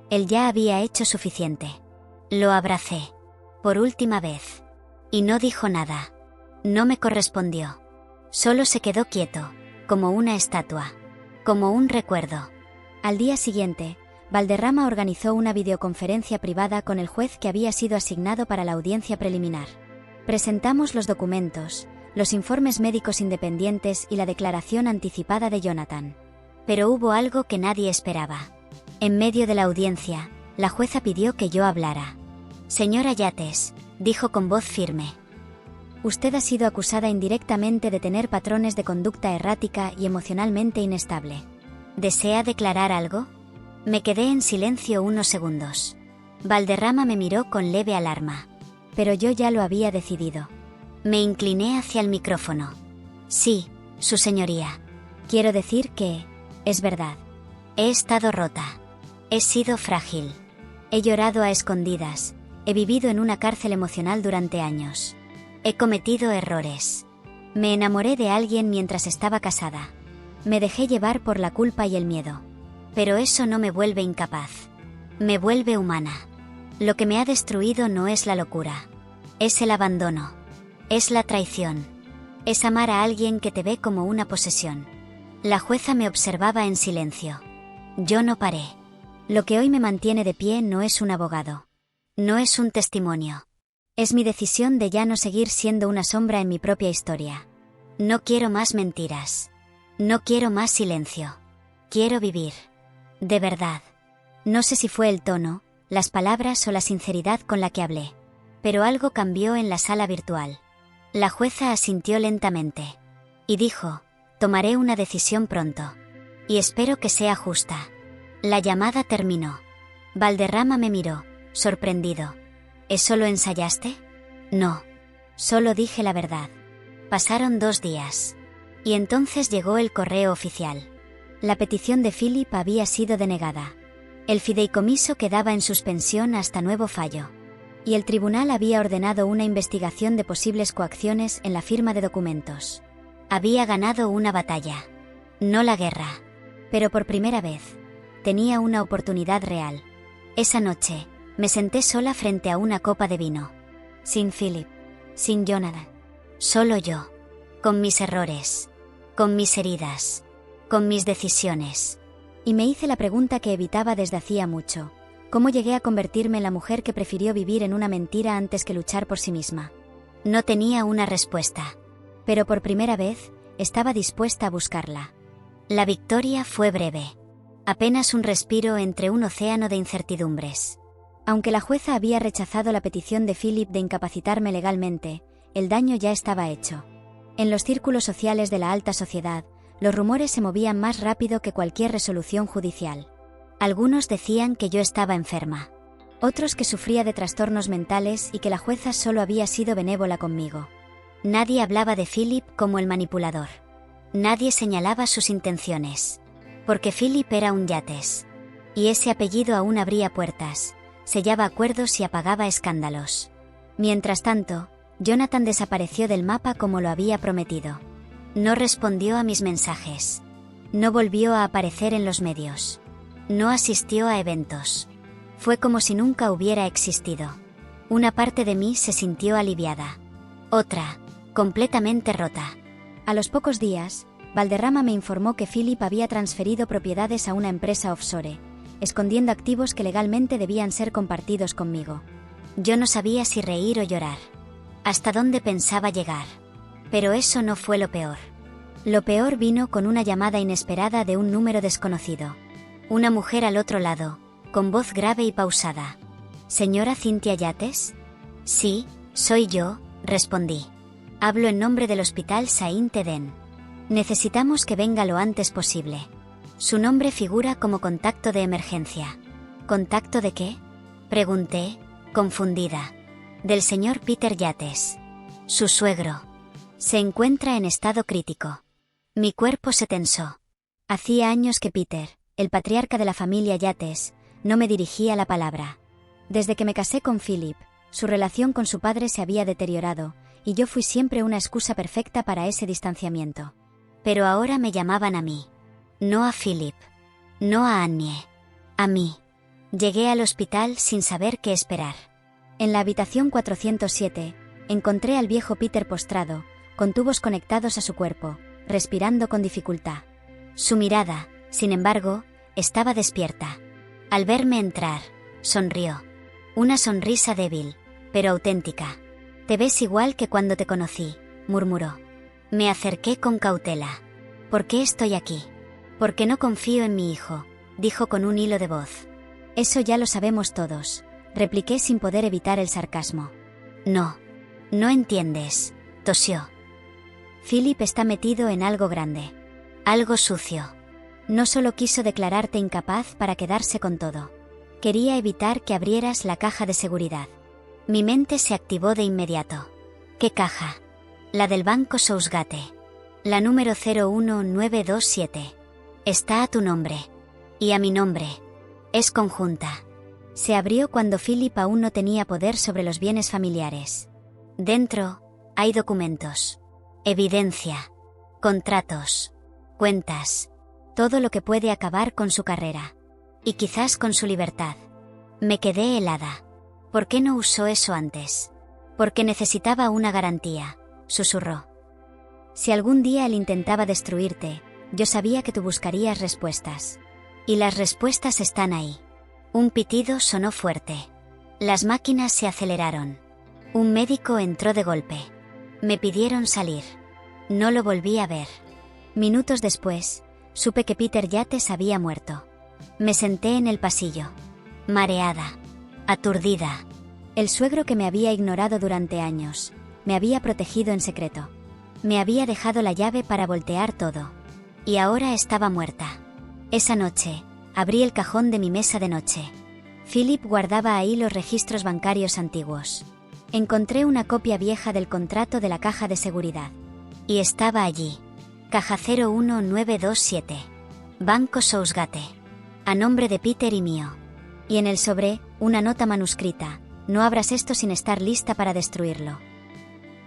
Él ya había hecho suficiente. Lo abracé. Por última vez. Y no dijo nada. No me correspondió. Solo se quedó quieto, como una estatua. Como un recuerdo. Al día siguiente, Valderrama organizó una videoconferencia privada con el juez que había sido asignado para la audiencia preliminar. Presentamos los documentos, los informes médicos independientes y la declaración anticipada de Jonathan. Pero hubo algo que nadie esperaba. En medio de la audiencia, la jueza pidió que yo hablara. «Señora Yates», dijo con voz firme. «Usted ha sido acusada indirectamente de tener patrones de conducta errática y emocionalmente inestable. ¿Desea declarar algo?». Me quedé en silencio unos segundos. Valderrama me miró con leve alarma. Pero yo ya lo había decidido. Me incliné hacia el micrófono. «Sí, su señoría. Quiero decir que, es verdad. He estado rota. He sido frágil. He llorado a escondidas. He vivido en una cárcel emocional durante años. He cometido errores. Me enamoré de alguien mientras estaba casada. Me dejé llevar por la culpa y el miedo. Pero eso no me vuelve incapaz. Me vuelve humana. Lo que me ha destruido no es la locura. Es el abandono. Es la traición. Es amar a alguien que te ve como una posesión». La jueza me observaba en silencio. Yo no paré. Lo que hoy me mantiene de pie no es un abogado. No es un testimonio. Es mi decisión de ya no seguir siendo una sombra en mi propia historia. No quiero más mentiras. No quiero más silencio. Quiero vivir. De verdad. No sé si fue el tono, las palabras o la sinceridad con la que hablé. Pero algo cambió en la sala virtual. La jueza asintió lentamente. Y dijo: «Tomaré una decisión pronto. Y espero que sea justa». La llamada terminó. Valderrama me miró, sorprendido. «¿Eso lo ensayaste?». «No. Solo dije la verdad». Pasaron 2 días. Y entonces llegó el correo oficial. La petición de Philip había sido denegada. El fideicomiso quedaba en suspensión hasta nuevo fallo. Y el tribunal había ordenado una investigación de posibles coacciones en la firma de documentos. Había ganado una batalla. No la guerra. Pero por primera vez, tenía una oportunidad real. Esa noche, me senté sola frente a una copa de vino. Sin Philip, sin Jonathan. Solo yo. Con mis errores. Con mis heridas. Con mis decisiones. Y me hice la pregunta que evitaba desde hacía mucho. ¿Cómo llegué a convertirme en la mujer que prefirió vivir en una mentira antes que luchar por sí misma? No tenía una respuesta. Pero por primera vez, estaba dispuesta a buscarla. La victoria fue breve. Apenas un respiro entre un océano de incertidumbres. Aunque la jueza había rechazado la petición de Philip de incapacitarme legalmente, el daño ya estaba hecho. En los círculos sociales de la alta sociedad, los rumores se movían más rápido que cualquier resolución judicial. Algunos decían que yo estaba enferma. Otros que sufría de trastornos mentales y que la jueza solo había sido benévola conmigo. Nadie hablaba de Philip como el manipulador. Nadie señalaba sus intenciones. Porque Philip era un Yates. Y ese apellido aún abría puertas, sellaba acuerdos y apagaba escándalos. Mientras tanto, Jonathan desapareció del mapa como lo había prometido. No respondió a mis mensajes. No volvió a aparecer en los medios. No asistió a eventos. Fue como si nunca hubiera existido. Una parte de mí se sintió aliviada. Otra, completamente rota. A los pocos días, Valderrama me informó que Philip había transferido propiedades a una empresa offshore, escondiendo activos que legalmente debían ser compartidos conmigo. Yo no sabía si reír o llorar. ¿Hasta dónde pensaba llegar? Pero eso no fue lo peor. Lo peor vino con una llamada inesperada de un número desconocido. Una mujer al otro lado, con voz grave y pausada. ¿Señora Cynthia Yates? Sí, soy yo, respondí. Hablo en nombre del Hospital Saint-Eden. Necesitamos que venga lo antes posible. Su nombre figura como contacto de emergencia. ¿Contacto de qué? Pregunté, confundida. Del señor Peter Yates. Su suegro. Se encuentra en estado crítico. Mi cuerpo se tensó. Hacía años que Peter, el patriarca de la familia Yates, no me dirigía la palabra. Desde que me casé con Philip, su relación con su padre se había deteriorado, y yo fui siempre una excusa perfecta para ese distanciamiento. Pero ahora me llamaban a mí. No a Philip. No a Annie. A mí. Llegué al hospital sin saber qué esperar. En la habitación 407, encontré al viejo Peter postrado, con tubos conectados a su cuerpo, respirando con dificultad. Su mirada, sin embargo, estaba despierta. Al verme entrar, sonrió. Una sonrisa débil, pero auténtica. «Te ves igual que cuando te conocí», murmuró. Me acerqué con cautela. «¿Por qué estoy aquí?» «Porque no confío en mi hijo», dijo con un hilo de voz. «Eso ya lo sabemos todos», repliqué sin poder evitar el sarcasmo. «No. No entiendes», tosió. «Philip está metido en algo grande. Algo sucio. No solo quiso declararte incapaz para quedarse con todo. Quería evitar que abrieras la caja de seguridad». Mi mente se activó de inmediato. ¿Qué caja? La del banco Sousgate. La número 01927. Está a tu nombre. Y a mi nombre. Es conjunta. Se abrió cuando Philip aún no tenía poder sobre los bienes familiares. Dentro, hay documentos. Evidencia. Contratos. Cuentas. Todo lo que puede acabar con su carrera. Y quizás con su libertad. Me quedé helada. ¿Por qué no usó eso antes? Porque necesitaba una garantía, susurró. Si algún día él intentaba destruirte, yo sabía que tú buscarías respuestas. Y las respuestas están ahí. Un pitido sonó fuerte. Las máquinas se aceleraron. Un médico entró de golpe. Me pidieron salir. No lo volví a ver. Minutos después, supe que Peter Yates había muerto. Me senté en el pasillo. Mareada. Aturdida. El suegro que me había ignorado durante años, me había protegido en secreto. Me había dejado la llave para voltear todo. Y ahora estaba muerta. Esa noche, abrí el cajón de mi mesa de noche. Philip guardaba ahí los registros bancarios antiguos. Encontré una copia vieja del contrato de la caja de seguridad. Y estaba allí. Caja 01927. Banco Southgate. A nombre de Peter y mío. Y en el sobre, una nota manuscrita: no abras esto sin estar lista para destruirlo.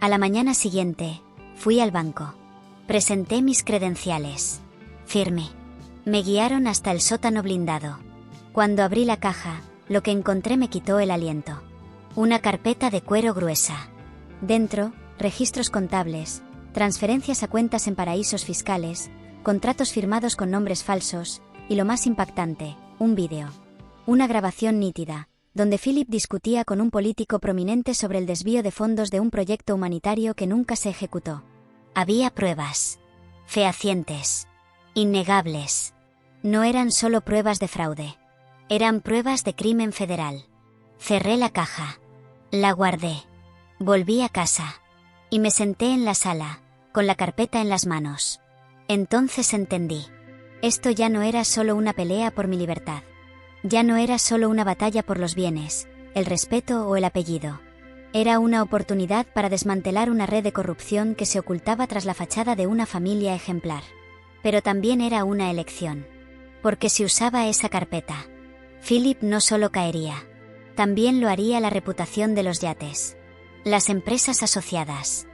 A la mañana siguiente, fui al banco. Presenté mis credenciales. Firmé. Me guiaron hasta el sótano blindado. Cuando abrí la caja, lo que encontré me quitó el aliento. Una carpeta de cuero gruesa. Dentro, registros contables, transferencias a cuentas en paraísos fiscales, contratos firmados con nombres falsos, y lo más impactante, un vídeo. Una grabación nítida, donde Philip discutía con un político prominente sobre el desvío de fondos de un proyecto humanitario que nunca se ejecutó. Había pruebas. Fehacientes. Innegables. No eran solo pruebas de fraude. Eran pruebas de crimen federal. Cerré la caja. La guardé. Volví a casa. Y me senté en la sala, con la carpeta en las manos. Entonces entendí. Esto ya no era solo una pelea por mi libertad. Ya no era solo una batalla por los bienes, el respeto o el apellido. Era una oportunidad para desmantelar una red de corrupción que se ocultaba tras la fachada de una familia ejemplar. Pero también era una elección. Porque si usaba esa carpeta, Philip no solo caería. También lo haría la reputación de los yates. Las empresas asociadas.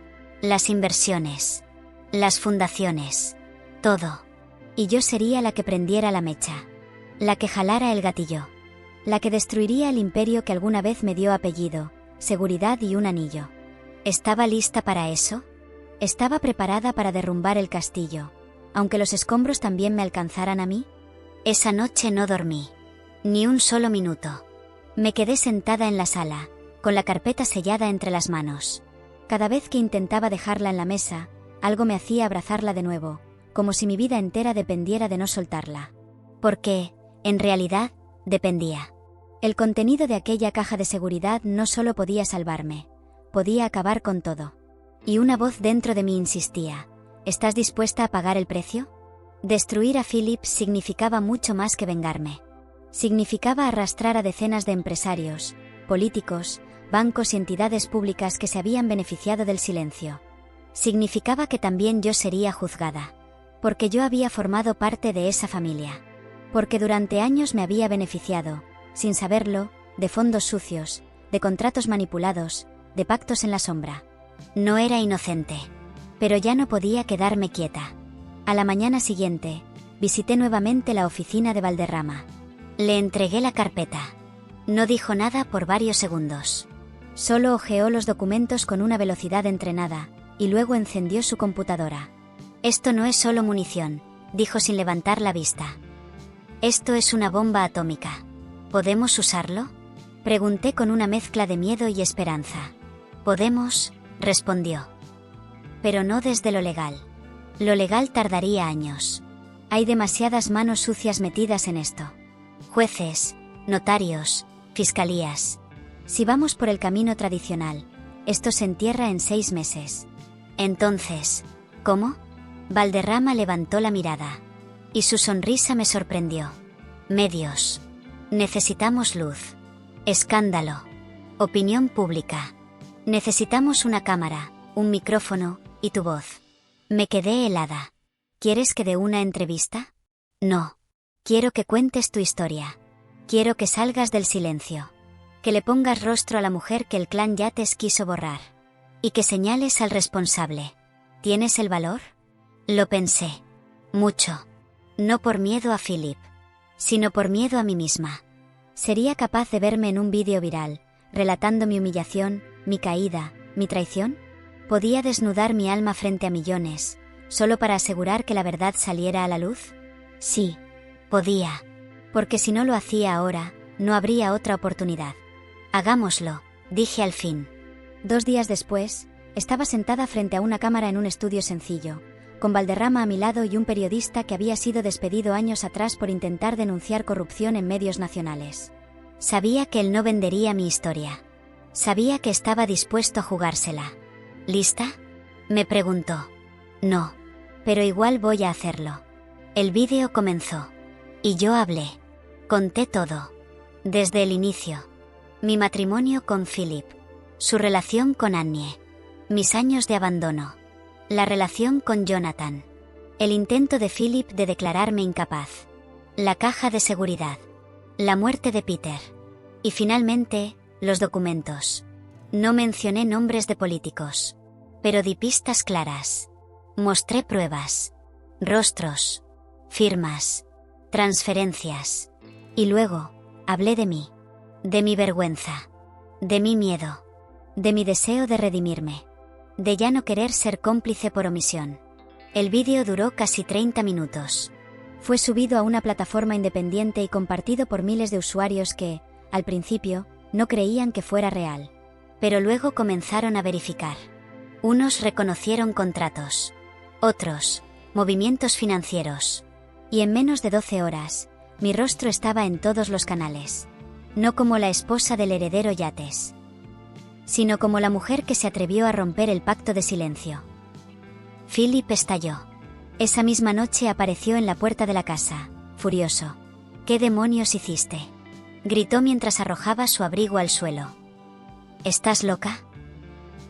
Las inversiones. Las fundaciones. Todo. Y yo sería la que prendiera la mecha. La que jalara el gatillo. La que destruiría el imperio que alguna vez me dio apellido, seguridad y un anillo. ¿Estaba lista para eso? ¿Estaba preparada para derrumbar el castillo, aunque los escombros también me alcanzaran a mí? Esa noche no dormí. Ni un solo minuto. Me quedé sentada en la sala, con la carpeta sellada entre las manos. Cada vez que intentaba dejarla en la mesa, algo me hacía abrazarla de nuevo, como si mi vida entera dependiera de no soltarla. Porque, en realidad, dependía. El contenido de aquella caja de seguridad no solo podía salvarme, podía acabar con todo. Y una voz dentro de mí insistía: ¿estás dispuesta a pagar el precio? Destruir a Philip significaba mucho más que vengarme. Significaba arrastrar a decenas de empresarios, políticos, bancos y entidades públicas que se habían beneficiado del silencio. Significaba que también yo sería juzgada. Porque yo había formado parte de esa familia. Porque durante años me había beneficiado, sin saberlo, de fondos sucios, de contratos manipulados, de pactos en la sombra. No era inocente. Pero ya no podía quedarme quieta. A la mañana siguiente, visité nuevamente la oficina de Valderrama. Le entregué la carpeta. No dijo nada por varios segundos. Solo hojeó los documentos con una velocidad entrenada, y luego encendió su computadora. «Esto no es solo munición», dijo sin levantar la vista. «Esto es una bomba atómica. ¿Podemos usarlo?», pregunté con una mezcla de miedo y esperanza. «Podemos», respondió. «Pero no desde lo legal. Lo legal tardaría años. Hay demasiadas manos sucias metidas en esto. Jueces, notarios, fiscalías. Si vamos por el camino tradicional, esto se entierra en 6 meses». Entonces, ¿cómo? Valderrama levantó la mirada. Y su sonrisa me sorprendió. Medios. Necesitamos luz. Escándalo. Opinión pública. Necesitamos una cámara, un micrófono, y tu voz. Me quedé helada. ¿Quieres que dé una entrevista? No. Quiero que cuentes tu historia. Quiero que salgas del silencio. Que le pongas rostro a la mujer que el clan Yates quiso borrar. Y que señales al responsable. ¿Tienes el valor? Lo pensé. Mucho. No por miedo a Philip, sino por miedo a mí misma. ¿Sería capaz de verme en un vídeo viral, relatando mi humillación, mi caída, mi traición? ¿Podía desnudar mi alma frente a millones, solo para asegurar que la verdad saliera a la luz? Sí, podía. Porque si no lo hacía ahora, no habría otra oportunidad. Hagámoslo, dije al fin. 2 días después, estaba sentada frente a una cámara en un estudio sencillo, con Valderrama a mi lado y un periodista que había sido despedido años atrás por intentar denunciar corrupción en medios nacionales. Sabía que él no vendería mi historia. Sabía que estaba dispuesto a jugársela. ¿Lista?, me preguntó. No, pero igual voy a hacerlo. El vídeo comenzó. Y yo hablé. Conté todo. Desde el inicio. Mi matrimonio con Philip. Su relación con Annie. Mis años de abandono. La relación con Jonathan. El intento de Philip de declararme incapaz. La caja de seguridad. La muerte de Peter. Y finalmente, los documentos. No mencioné nombres de políticos. Pero di pistas claras. Mostré pruebas. Rostros. Firmas. Transferencias. Y luego, hablé de mí. De mi vergüenza. De mi miedo. De mi deseo de redimirme. De ya no querer ser cómplice por omisión. El vídeo duró casi 30 minutos. Fue subido a una plataforma independiente y compartido por miles de usuarios que, al principio, no creían que fuera real. Pero luego comenzaron a verificar. Unos reconocieron contratos. Otros, movimientos financieros. Y en menos de 12 horas, mi rostro estaba en todos los canales. No como la esposa del heredero Yates, sino como la mujer que se atrevió a romper el pacto de silencio. Philip estalló. Esa misma noche apareció en la puerta de la casa, furioso. ¿Qué demonios hiciste?, gritó mientras arrojaba su abrigo al suelo. ¿Estás loca?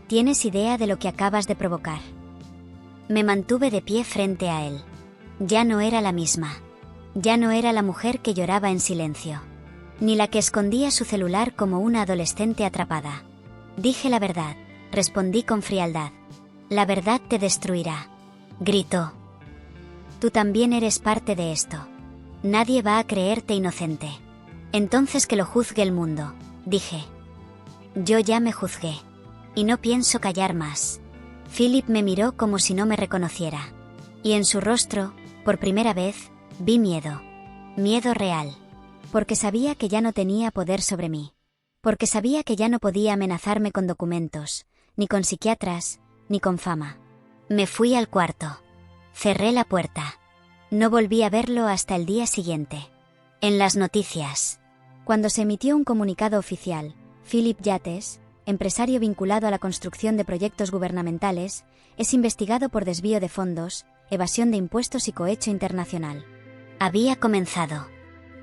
¿Tienes idea de lo que acabas de provocar? Me mantuve de pie frente a él. Ya no era la misma. Ya no era la mujer que lloraba en silencio. Ni la que escondía su celular como una adolescente atrapada. Dije la verdad, respondí con frialdad. La verdad te destruirá, gritó. Tú también eres parte de esto. Nadie va a creerte inocente. Entonces que lo juzgue el mundo, dije. Yo ya me juzgué. Y no pienso callar más. Philip me miró como si no me reconociera. Y en su rostro, por primera vez, vi miedo. Miedo real. Porque sabía que ya no tenía poder sobre mí. Porque sabía que ya no podía amenazarme con documentos, ni con psiquiatras, ni con fama. Me fui al cuarto. Cerré la puerta. No volví a verlo hasta el día siguiente. En las noticias. Cuando se emitió un comunicado oficial, Philip Yates, empresario vinculado a la construcción de proyectos gubernamentales, es investigado por desvío de fondos, evasión de impuestos y cohecho internacional. Había comenzado.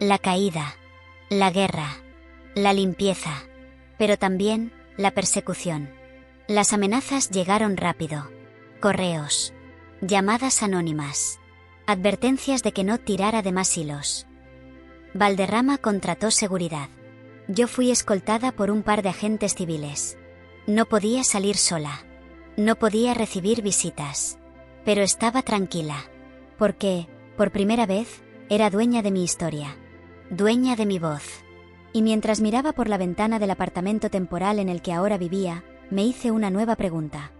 La caída. La guerra. La limpieza. Pero también, la persecución. Las amenazas llegaron rápido. Correos. Llamadas anónimas. Advertencias de que no tirara de más hilos. Valderrama contrató seguridad. Yo fui escoltada por un par de agentes civiles. No podía salir sola. No podía recibir visitas. Pero estaba tranquila. Porque, por primera vez, era dueña de mi historia. Dueña de mi voz. Y mientras miraba por la ventana del apartamento temporal en el que ahora vivía, me hice una nueva pregunta.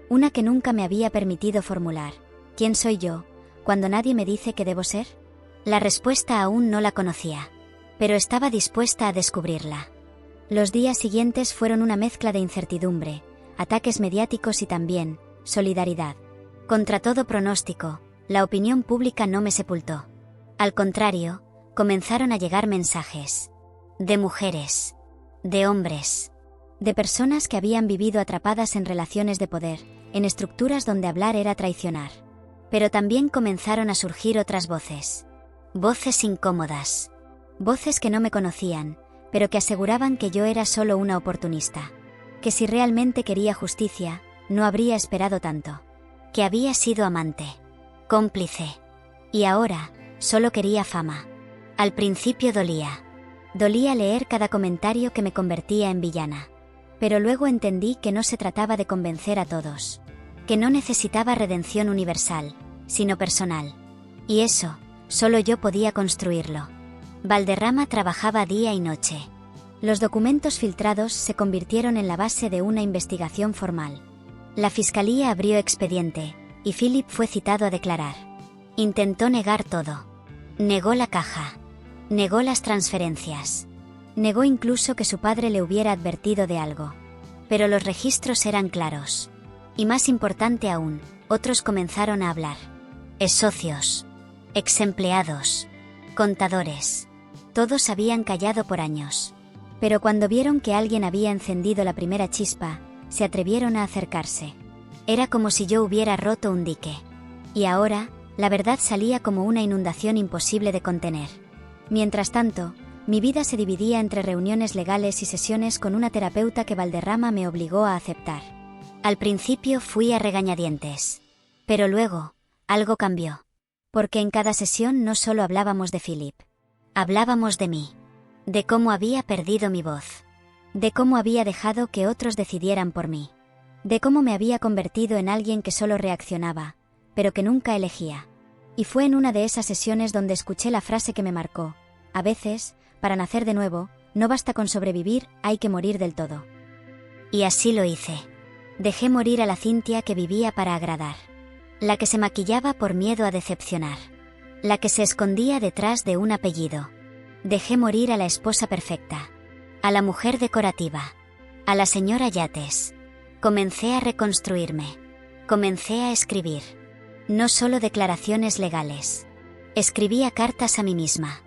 Una que nunca me había permitido formular. ¿Quién soy yo, cuando nadie me dice qué debo ser? La respuesta aún no la conocía. Pero estaba dispuesta a descubrirla. Los días siguientes fueron una mezcla de incertidumbre, ataques mediáticos y también, solidaridad. Contra todo pronóstico, la opinión pública no me sepultó. Al contrario, comenzaron a llegar mensajes. De mujeres. De hombres. De personas que habían vivido atrapadas en relaciones de poder, en estructuras donde hablar era traicionar. Pero también comenzaron a surgir otras voces. Voces incómodas. Voces que no me conocían, pero que aseguraban que yo era solo una oportunista. Que si realmente quería justicia, no habría esperado tanto. Que había sido amante. Cómplice. Y ahora, solo quería fama. Al principio dolía. Dolía leer cada comentario que me convertía en villana. Pero luego entendí que no se trataba de convencer a todos. Que no necesitaba redención universal, sino personal. Y eso, solo yo podía construirlo. Valderrama trabajaba día y noche. Los documentos filtrados se convirtieron en la base de una investigación formal. La fiscalía abrió expediente, y Philip fue citado a declarar. Intentó negar todo. Negó la caja. Negó las transferencias. Negó incluso que su padre le hubiera advertido de algo. Pero los registros eran claros. Y más importante aún, otros comenzaron a hablar. Ex-socios. Ex-empleados. Contadores. Todos habían callado por años. Pero cuando vieron que alguien había encendido la primera chispa, se atrevieron a acercarse. Era como si yo hubiera roto un dique. Y ahora, la verdad salía como una inundación imposible de contener. Mientras tanto, mi vida se dividía entre reuniones legales y sesiones con una terapeuta que Valderrama me obligó a aceptar. Al principio fui a regañadientes. Pero luego, Algo cambió. Porque en cada sesión no solo hablábamos de Philip. Hablábamos de mí. De cómo había perdido mi voz. De cómo había dejado que otros decidieran por mí. De cómo me había convertido en alguien que solo reaccionaba, pero que nunca elegía. Y fue en una de esas sesiones donde escuché la frase que me marcó: a veces, para nacer de nuevo, no basta con sobrevivir, hay que morir del todo. Y así lo hice. Dejé morir a la Cynthia que vivía para agradar. La que se maquillaba por miedo a decepcionar. La que se escondía detrás de un apellido. Dejé morir a la esposa perfecta. A la mujer decorativa. A la señora Yates. Comencé a reconstruirme. Comencé a escribir. No solo declaraciones legales. Escribía cartas a mí misma.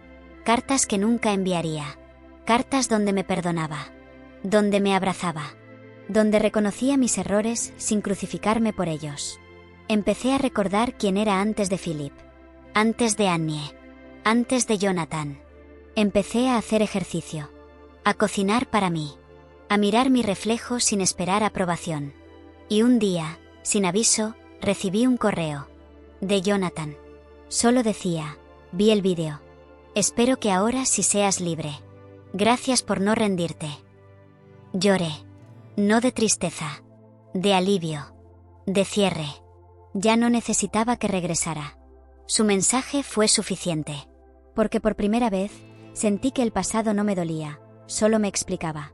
Cartas que nunca enviaría. Cartas donde me perdonaba. Donde me abrazaba. Donde reconocía mis errores sin crucificarme por ellos. Empecé a recordar quién era antes de Philip. Antes de Annie. Antes de Jonathan. Empecé a hacer ejercicio. A cocinar para mí. A mirar mi reflejo sin esperar aprobación. Y un día, sin aviso, recibí un correo. De Jonathan. Solo decía: vi el vídeo. Espero que ahora sí seas libre. Gracias por no rendirte. Lloré. No de tristeza. De alivio. De cierre. Ya no necesitaba que regresara. Su mensaje fue suficiente. Porque por primera vez, sentí que el pasado no me dolía, solo me explicaba.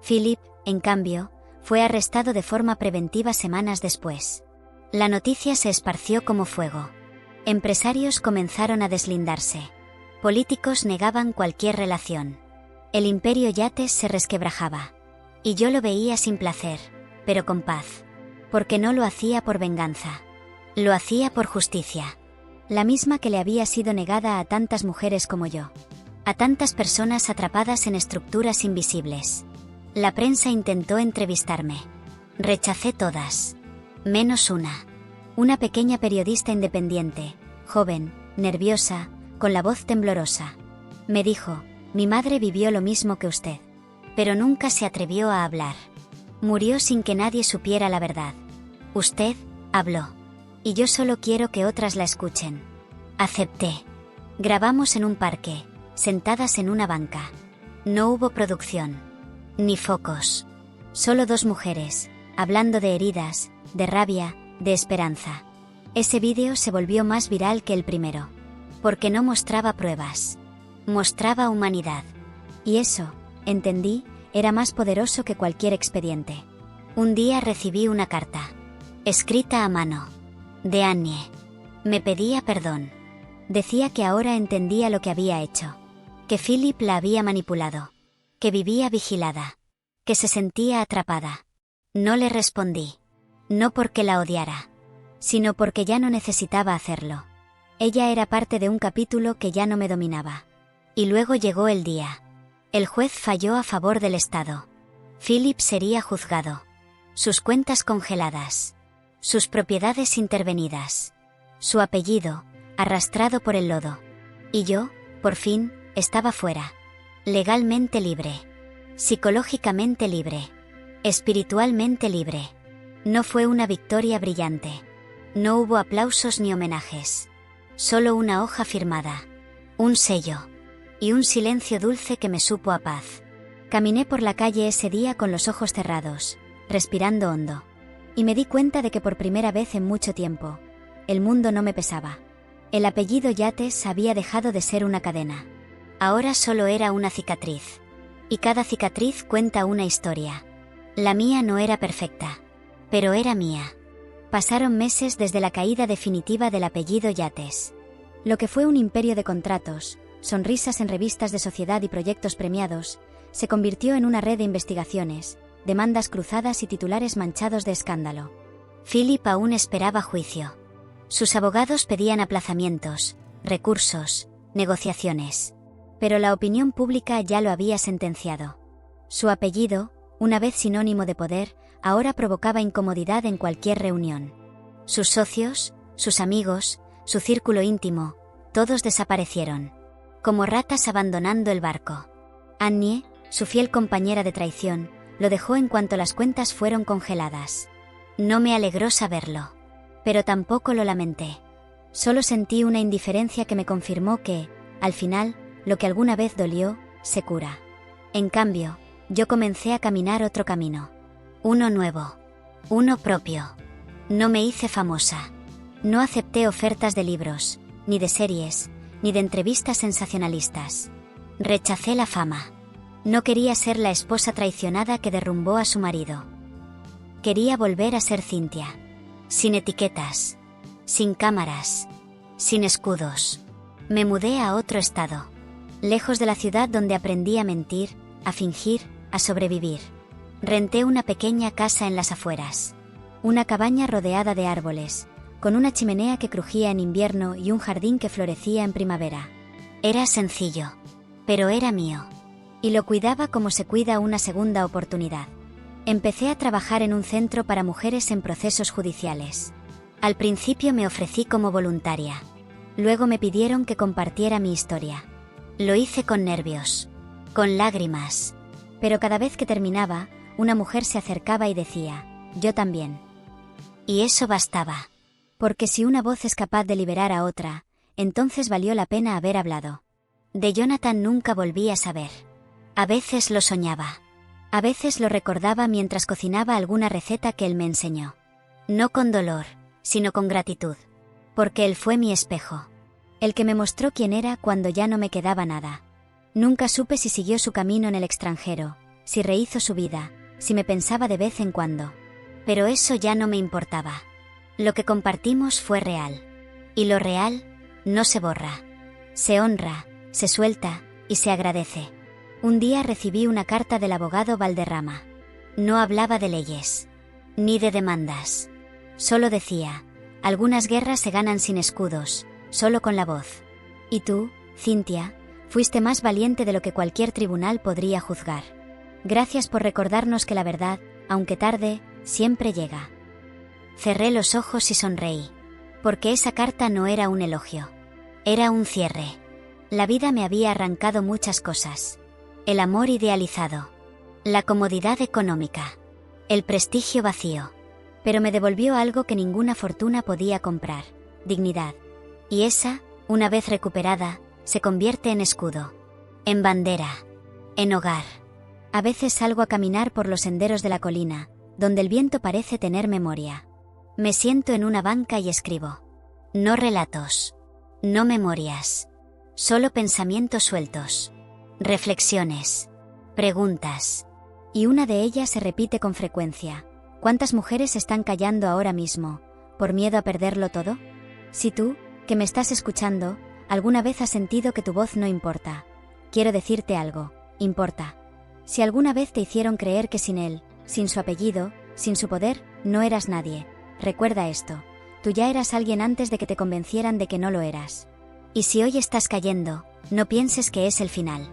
Philip, en cambio, fue arrestado de forma preventiva semanas después. La noticia se esparció como fuego. Empresarios comenzaron a deslindarse. Políticos negaban cualquier relación. El imperio Yates se resquebrajaba. Y yo lo veía sin placer, pero con paz. Porque no lo hacía por venganza. Lo hacía por justicia. La misma que le había sido negada a tantas mujeres como yo. A tantas personas atrapadas en estructuras invisibles. La prensa intentó entrevistarme. Rechacé todas. Menos una. Una pequeña periodista independiente, joven, nerviosa, con la voz temblorosa. Me dijo: mi madre vivió lo mismo que usted. Pero nunca se atrevió a hablar. Murió sin que nadie supiera la verdad. Usted habló. Y yo solo quiero que otras la escuchen. Acepté. Grabamos en un parque, sentadas en una banca. No hubo producción. Ni focos. Solo dos mujeres, hablando de heridas, de rabia, de esperanza. Ese vídeo se volvió más viral que el primero. Porque no mostraba pruebas. Mostraba humanidad. Y eso, entendí, era más poderoso que cualquier expediente. Un día recibí una carta. Escrita a mano. De Annie. Me pedía perdón. Decía que ahora entendía lo que había hecho. Que Philip la había manipulado. Que vivía vigilada. Que se sentía atrapada. No le respondí. No porque la odiara. Sino porque ya no necesitaba hacerlo. Ella era parte de un capítulo que ya no me dominaba. Y luego llegó el día. El juez falló a favor del Estado. Philip sería juzgado. Sus cuentas congeladas. Sus propiedades intervenidas. Su apellido, arrastrado por el lodo. Y yo, por fin, estaba fuera. Legalmente libre. Psicológicamente libre. Espiritualmente libre. No fue una victoria brillante. No hubo aplausos ni homenajes. Solo una hoja firmada. Un sello. Y un silencio dulce que me supo a paz. Caminé por la calle ese día con los ojos cerrados, respirando hondo. Y me di cuenta de que por primera vez en mucho tiempo, el mundo no me pesaba. El apellido Yates había dejado de ser una cadena. Ahora solo era una cicatriz. Y cada cicatriz cuenta una historia. La mía no era perfecta. Pero era mía. Pasaron meses desde la caída definitiva del apellido Yates. Lo que fue un imperio de contratos, sonrisas en revistas de sociedad y proyectos premiados, se convirtió en una red de investigaciones, demandas cruzadas y titulares manchados de escándalo. Philip aún esperaba juicio. Sus abogados pedían aplazamientos, recursos, negociaciones. Pero la opinión pública ya lo había sentenciado. Su apellido, una vez sinónimo de poder, ahora provocaba incomodidad en cualquier reunión. Sus socios, sus amigos, su círculo íntimo, todos desaparecieron. Como ratas abandonando el barco. Annie, su fiel compañera de traición, lo dejó en cuanto las cuentas fueron congeladas. No me alegró saberlo. Pero tampoco lo lamenté. Solo sentí una indiferencia que me confirmó que, al final, lo que alguna vez dolió, se cura. En cambio, yo comencé a caminar otro camino. Uno nuevo. Uno propio. No me hice famosa. No acepté ofertas de libros, ni de series, ni de entrevistas sensacionalistas. Rechacé la fama. No quería ser la esposa traicionada que derrumbó a su marido. Quería volver a ser Cynthia. Sin etiquetas. Sin cámaras. Sin escudos. Me mudé a otro estado. Lejos de la ciudad donde aprendí a mentir, a fingir, a sobrevivir. Renté una pequeña casa en las afueras. Una cabaña rodeada de árboles, con una chimenea que crujía en invierno y un jardín que florecía en primavera. Era sencillo, pero era mío. Y lo cuidaba como se cuida una segunda oportunidad. Empecé a trabajar en un centro para mujeres en procesos judiciales. Al principio me ofrecí como voluntaria. Luego me pidieron que compartiera mi historia. Lo hice con nervios, con lágrimas. Pero cada vez que terminaba, una mujer se acercaba y decía, yo también. Y eso bastaba. Porque si una voz es capaz de liberar a otra, entonces valió la pena haber hablado. De Jonathan nunca volví a saber. A veces lo soñaba. A veces lo recordaba mientras cocinaba alguna receta que él me enseñó. No con dolor, sino con gratitud. Porque él fue mi espejo. El que me mostró quién era cuando ya no me quedaba nada. Nunca supe si siguió su camino en el extranjero, si rehizo su vida, si me pensaba de vez en cuando. Pero eso ya no me importaba. Lo que compartimos fue real. Y lo real no se borra. Se honra, se suelta y se agradece. Un día recibí una carta del abogado Valderrama. No hablaba de leyes, ni de demandas. Solo decía, algunas guerras se ganan sin escudos, solo con la voz. Y tú, Cynthia, fuiste más valiente de lo que cualquier tribunal podría juzgar. Gracias por recordarnos que la verdad, aunque tarde, siempre llega. Cerré los ojos y sonreí. Porque esa carta no era un elogio. Era un cierre. La vida me había arrancado muchas cosas. El amor idealizado. La comodidad económica. El prestigio vacío. Pero me devolvió algo que ninguna fortuna podía comprar. Dignidad. Y esa, una vez recuperada, se convierte en escudo. En bandera. En hogar. A veces salgo a caminar por los senderos de la colina, donde el viento parece tener memoria. Me siento en una banca y escribo. No relatos. No memorias. Solo pensamientos sueltos. Reflexiones. Preguntas. Y una de ellas se repite con frecuencia. ¿Cuántas mujeres están callando ahora mismo, por miedo a perderlo todo? Si tú, que me estás escuchando, alguna vez has sentido que tu voz no importa, quiero decirte algo, importa. Si alguna vez te hicieron creer que sin él, sin su apellido, sin su poder, no eras nadie, recuerda esto, tú ya eras alguien antes de que te convencieran de que no lo eras. Y si hoy estás cayendo, no pienses que es el final.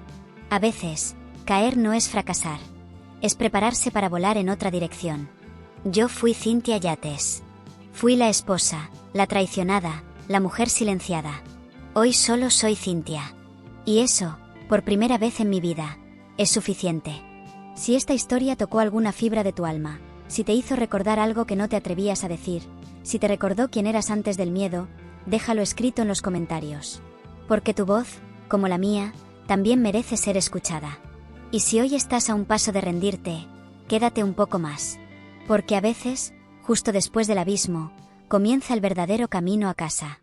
A veces, caer no es fracasar, es prepararse para volar en otra dirección. Yo fui Cynthia Yates. Fui la esposa, la traicionada, la mujer silenciada. Hoy solo soy Cynthia. Y eso, por primera vez en mi vida, es suficiente. Si esta historia tocó alguna fibra de tu alma, si te hizo recordar algo que no te atrevías a decir, si te recordó quién eras antes del miedo, déjalo escrito en los comentarios. Porque tu voz, como la mía, también merece ser escuchada. Y si hoy estás a un paso de rendirte, quédate un poco más. Porque a veces, justo después del abismo, comienza el verdadero camino a casa.